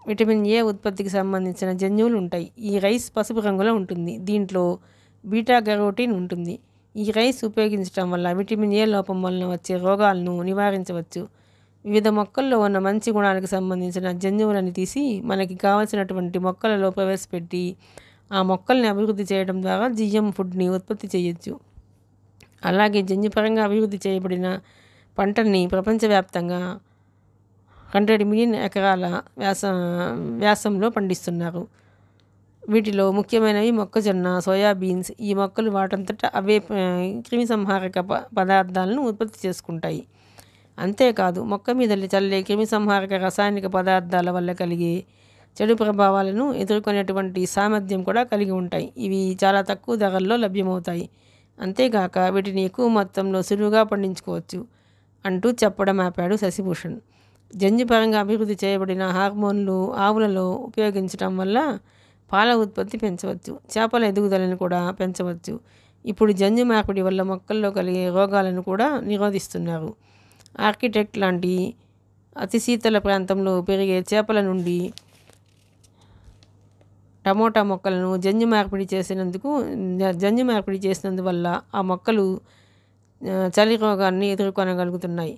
విటమిన్ ఏ ఉత్పత్తికి సంబంధించిన జన్యువులు ఉంటాయి. ఈ రైస్ పసుపు రంగులో ఉంటుంది. దీంట్లో బీటా కెరోటిన్ ఉంటుంది. ఈ రైస్ ఉపయోగించడం వల్ల విటమిన్ ఏ లోపం వలన వచ్చే రోగాలను నివారించవచ్చు. వివిధ మొక్కల్లో ఉన్న మంచి గుణాలకు సంబంధించిన జన్యువులను తీసి మనకి కావలసినటువంటి మొక్కలలో ప్రవేశపెట్టి ఆ మొక్కల్ని అభివృద్ధి చేయడం ద్వారా జిఎం ఫుడ్ని ఉత్పత్తి చేయొచ్చు. అలాగే జన్యుపరంగా అభివృద్ధి చేయబడిన పంటల్ని ప్రపంచవ్యాప్తంగా 100 మిలియన్ ఎకరాల వ్యాసంలో పండిస్తున్నారు. వీటిలో ముఖ్యమైనవి మొక్కజొన్న, సోయాబీన్స్. ఈ మొక్కలు వాటంతటా అవే క్రిమిసంహారక పదార్థాలను ఉత్పత్తి చేసుకుంటాయి. అంతేకాదు మొక్క మీద చల్లే క్రిమిసంహారక రసాయనిక పదార్థాల వల్ల కలిగే చెడు ప్రభావాలను ఎదుర్కొనేటువంటి సామర్థ్యం కూడా కలిగి ఉంటాయి. ఇవి చాలా తక్కువ ధరల్లో లభ్యమవుతాయి. అంతేగాక వీటిని ఎక్కువ మొత్తంలో సులువుగా పండించుకోవచ్చు అంటూ చెప్పడం ఆపాడు శశిభూషణ్. జన్యుపరంగా అభివృద్ధి చేయబడిన హార్మోన్లు ఆవులలో ఉపయోగించడం వల్ల పాల ఉత్పత్తి పెంచవచ్చు. చేపల ఎదుగుదలను కూడా పెంచవచ్చు. ఇప్పుడు జన్యు మార్పిడి వల్ల మొక్కల్లో కలిగే రోగాలను కూడా నిరోధిస్తున్నారు. ఆర్కిటెక్ట్ లాంటి అతి శీతల ప్రాంతంలో పెరిగే చేపల నుండి టమోటా మొక్కలను జన్యు మార్పిడి చేసినందువల్ల ఆ మొక్కలు చలి రోగాన్ని ఎదుర్కొనగలుగుతున్నాయి.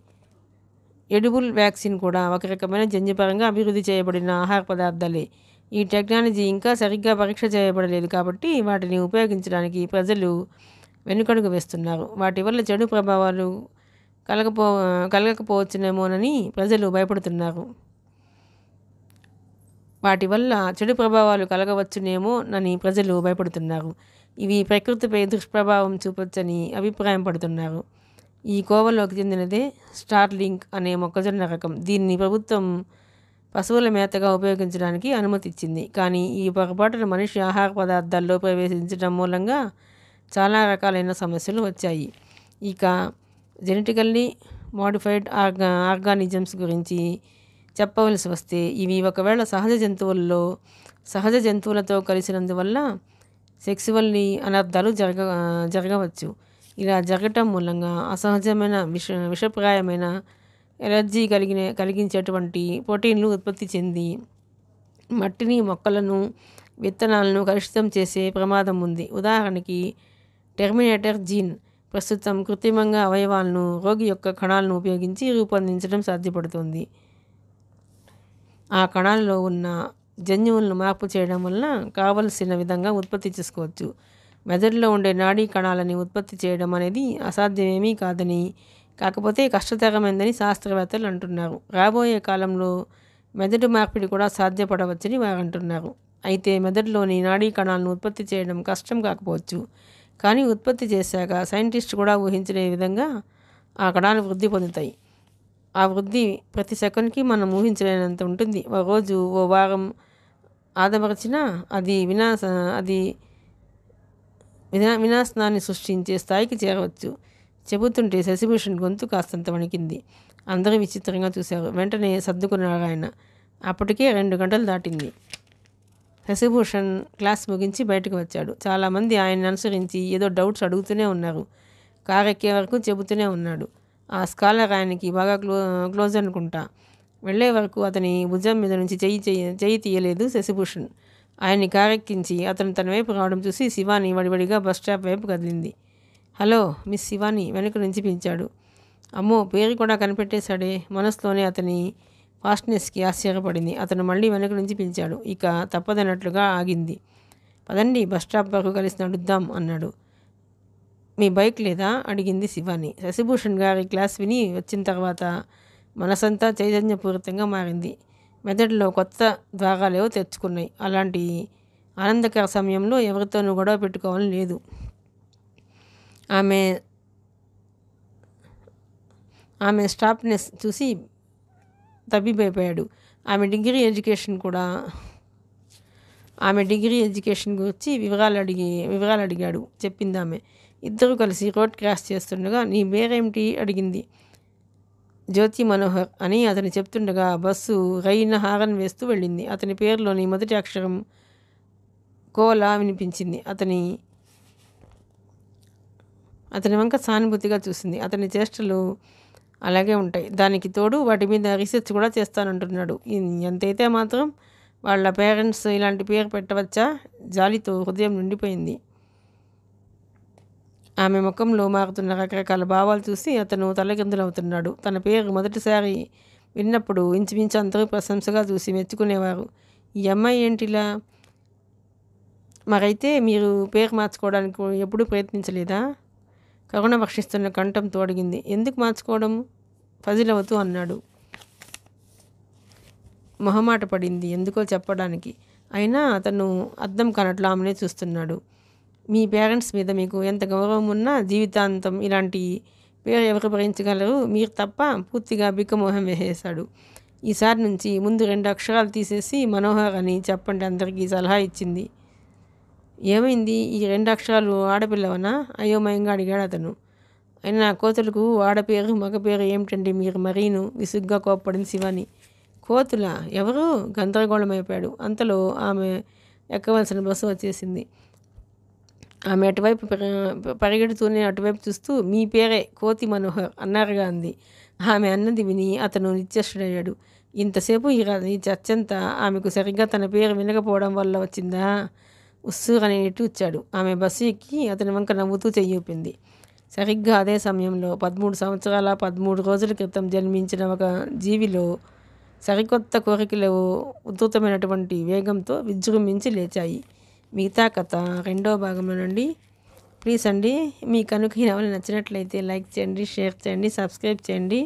ఎడిబుల్ వ్యాక్సిన్ కూడా ఒక రకమైన జన్యుపరంగా అభివృద్ధి చేయబడిన ఆహార పదార్థాలే. ఈ టెక్నాలజీ ఇంకా సరిగ్గా పరీక్ష చేయబడలేదు కాబట్టి వాటిని ఉపయోగించడానికి ప్రజలు వెనుకడుగు వేస్తున్నారు. వాటి వల్ల చెడు ప్రభావాలు కలగకపోవచ్చునేమోనని ప్రజలు భయపడుతున్నారు. ఇవి ప్రకృతిపై దుష్ప్రభావం చూపొచ్చని అభిప్రాయం పడుతున్నారు. ఈ కోవలోకి చెందినదే స్టార్లింక్ అనే మొక్కజొన్న రకం. దీన్ని ప్రభుత్వం పశువుల మేతగా ఉపయోగించడానికి అనుమతి ఇచ్చింది. కానీ ఈ పొరపాటున మనిషి ఆహార పదార్థాల్లో ప్రవేశించడం మూలంగా చాలా రకాలైన సమస్యలు వచ్చాయి. ఇక జెనెటికల్లీ మోడిఫైడ్ ఆర్గానిజమ్స్ గురించి చెప్పవలసి వస్తే ఇవి ఒకవేళ సహజ జంతువులతో కలిసినందువల్ల సెక్సువల్లీ అనర్థాలు జరగవచ్చు. ఇలా జరగటం మూలంగా అసహజమైన విషప్రాయమైన ఎలర్జీ కలిగించేటువంటి ప్రోటీన్లు ఉత్పత్తి చెంది మట్టిని, మొక్కలను విత్తనాలను కలుషితం చేసే ప్రమాదం ఉంది. ఉదాహరణకి టెర్మినేటర్ జీన్ ప్రస్తుతం కృత్రిమంగా అవయవాలను రోగి యొక్క కణాలను ఉపయోగించి రూపొందించడం సాధ్యపడుతుంది. ఆ కణాల్లో ఉన్న జన్యువులను మార్పు చేయడం వలన కావలసిన విధంగా ఉత్పత్తి చేసుకోవచ్చు. మెదడులో ఉండే నాడీ కణాలని ఉత్పత్తి చేయడం అనేది అసాధ్యమేమీ కాదని, కాకపోతే కష్టతరమైందని శాస్త్రవేత్తలు అంటున్నారు. రాబోయే కాలంలో మెదడు మార్పిడి కూడా సాధ్యపడవచ్చని వారు అంటున్నారు. అయితే మెదడులోని నాడీ కణాలను ఉత్పత్తి చేయడం కష్టం కాకపోవచ్చు, కానీ ఉత్పత్తి చేశాక సైంటిస్టు కూడా ఊహించలే విధంగా ఆ కణాలు వృద్ధి పొందుతాయి. ఆ వృద్ధి ప్రతి సెకండ్కి మనం ఊహించలేనంత ఉంటుంది. ఓ రోజు ఓ వారం ఆదమరచినా అది వినాశనాన్ని సృష్టించే స్థాయికి చేరవచ్చు. చెబుతుంటే శశిభూషణ్ గొంతు కాస్తంత వణికింది. అందరూ విచిత్రంగా చూశారు. వెంటనే సర్దుకున్నాడు ఆయన. అప్పటికే 2 గంటలు దాటింది. శశిభూషణ్ క్లాస్ ముగించి బయటకు వచ్చాడు. చాలామంది ఆయన్ని అనుసరించి ఏదో డౌట్స్ అడుగుతూనే ఉన్నారు. కారు ఎక్కే వరకు చెబుతూనే ఉన్నాడు. ఆ స్కాలర్ ఆయనకి బాగా క్లోజ్ అనుకుంటా. వెళ్ళే వరకు అతని భుజం మీద నుంచి చెయ్యి తీయలేదు శశిభూషణ్. ఆయన్ని కారెక్కించి అతను తన వైపు రావడం చూసి శివాని వడివడిగా బస్ స్టాప్ వైపు కదిలింది. హలో మిస్ శివాని వెనుక నుంచి పిలిచాడు. అమ్మో, పేరు కూడా కనిపెట్టేశాడే. మనసులోనే అతని ఫాస్ట్నెస్కి ఆశ్చర్యపడింది. అతను మళ్ళీ వెనుక నుంచి పిలిచాడు. ఇక తప్పదన్నట్లుగా ఆగింది. పదండి, బస్ స్టాప్ వరకు కలిసి నడుద్దాం అన్నాడు. మీ బైక్ లేదా అడిగింది శివాని. శశిభూషణ్ గారి క్లాస్ విని వచ్చిన తర్వాత మనసంతా చైతన్యపూరితంగా మారింది. మెదడులో కొత్త ద్వారాలేవో తెరుచుకున్నాయి. అలాంటి ఆనందకర సమయంలో ఎవరితోనూ గొడవ పెట్టుకోవాలని లేదు. ఆమె స్టాప్నెస్ చూసి తబ్బిబ్బైపోయాడు. ఆమె డిగ్రీ ఎడ్యుకేషన్ గురించి వివరాలు అడిగాడు. చెప్పిందామె. ఇద్దరు కలిసి రోడ్ క్రాస్ చేస్తుండగా నీ పేరేమిటి అడిగింది. జ్యోతి మనోహర్ అని అతను చెప్తుండగా బస్సు రైన హారన్ వేస్తూ వెళ్ళింది. అతని పేరులోని మొదటి అక్షరం కోలా వినిపించింది. అతని వంక సానుభూతిగా చూసింది. అతని చేష్టలు అలాగే ఉంటాయి. దానికి తోడు వాటి మీద రీసెర్చ్ కూడా చేస్తానంటున్నాడు. ఎంతైతే మాత్రం వాళ్ళ పేరెంట్స్ ఇలాంటి పేరు పెట్టవచ్చా? జాలితో హృదయం నిండిపోయింది. ఆమె ముఖంలో మారుతున్న రకరకాల భావాలు చూసి అతను తలకిందులవుతున్నాడు. తన పేరు మొదటిసారి విన్నప్పుడు ఇంచుమించు అందరూ ప్రశంసగా చూసి మెచ్చుకునేవారు. ఈ అమ్మాయి ఏంటిలా? మరైతే మీరు పేరు మార్చుకోవడానికి ఎప్పుడూ ప్రయత్నించలేదా? కరుణ భక్షిస్తున్న కంఠంతో అడిగింది. ఎందుకు మార్చుకోవడం? ఫజిల్ అవుతూ అన్నాడు. మొహమాట పడింది ఎందుకో చెప్పడానికి. అయినా అతను అద్దం కానట్లు ఆమెనే చూస్తున్నాడు. మీ పేరెంట్స్ మీద మీకు ఎంత గౌరవం ఉన్నా జీవితాంతం ఇలాంటి పేరు ఎవరు భరించగలరు? మీరు తప్ప పూర్తిగా బిక్కమోహం వేసేశాడు. ఈసారి నుంచి ముందు 2 అక్షరాలు తీసేసి మనోహర్ అని చెప్పండి అందరికీ సలహా ఇచ్చింది. ఏమైంది? ఈ 2 అక్షరాలు ఆడపిల్లవనా? అయోమయంగా అడిగాడు అతను. అయినా కోతులకు ఆడపేరు మగ పేరు ఏమిటండి మీరు మరీను? విసుగ్గా కోప్పడింది శివాని. కోతుల ఎవరు? గందరగోళమైపోయాడు. అంతలో ఆమె ఎక్కవలసిన బస్సు వచ్చేసింది. ఆమె అటువైపు పరిగెడుతూనే అటువైపు చూస్తూ మీ పేరే కోతి మనోహర్ అన్నారుగా అంది. ఆమె అన్నది విని అతను నిశ్చేష్టుడయ్యాడు. ఇంతసేపు ఈ చర్చంతా ఆమెకు సరిగ్గా తన పేరు వినకపోవడం వల్ల వచ్చిందా? ఉస్సూరని నిట్టూర్చాడు. ఆమె బస్సు ఎక్కి అతని వంక నవ్వుతూ చెయ్యూపింది. సరిగ్గా అదే సమయంలో 13 సంవత్సరాల 13 రోజుల క్రితం జన్మించిన ఒక జీవిలో సరికొత్త కోరికలు ఉధృతమైనటువంటి వేగంతో విజృంభించి లేచాయి. మిగతా కథ 2వ భాగంలోనండి. ప్లీజ్ అండి, మీకు కనుక ఈ నవల నచ్చినట్లయితే లైక్ చేయండి, షేర్ చేయండి, సబ్స్క్రైబ్ చేయండి.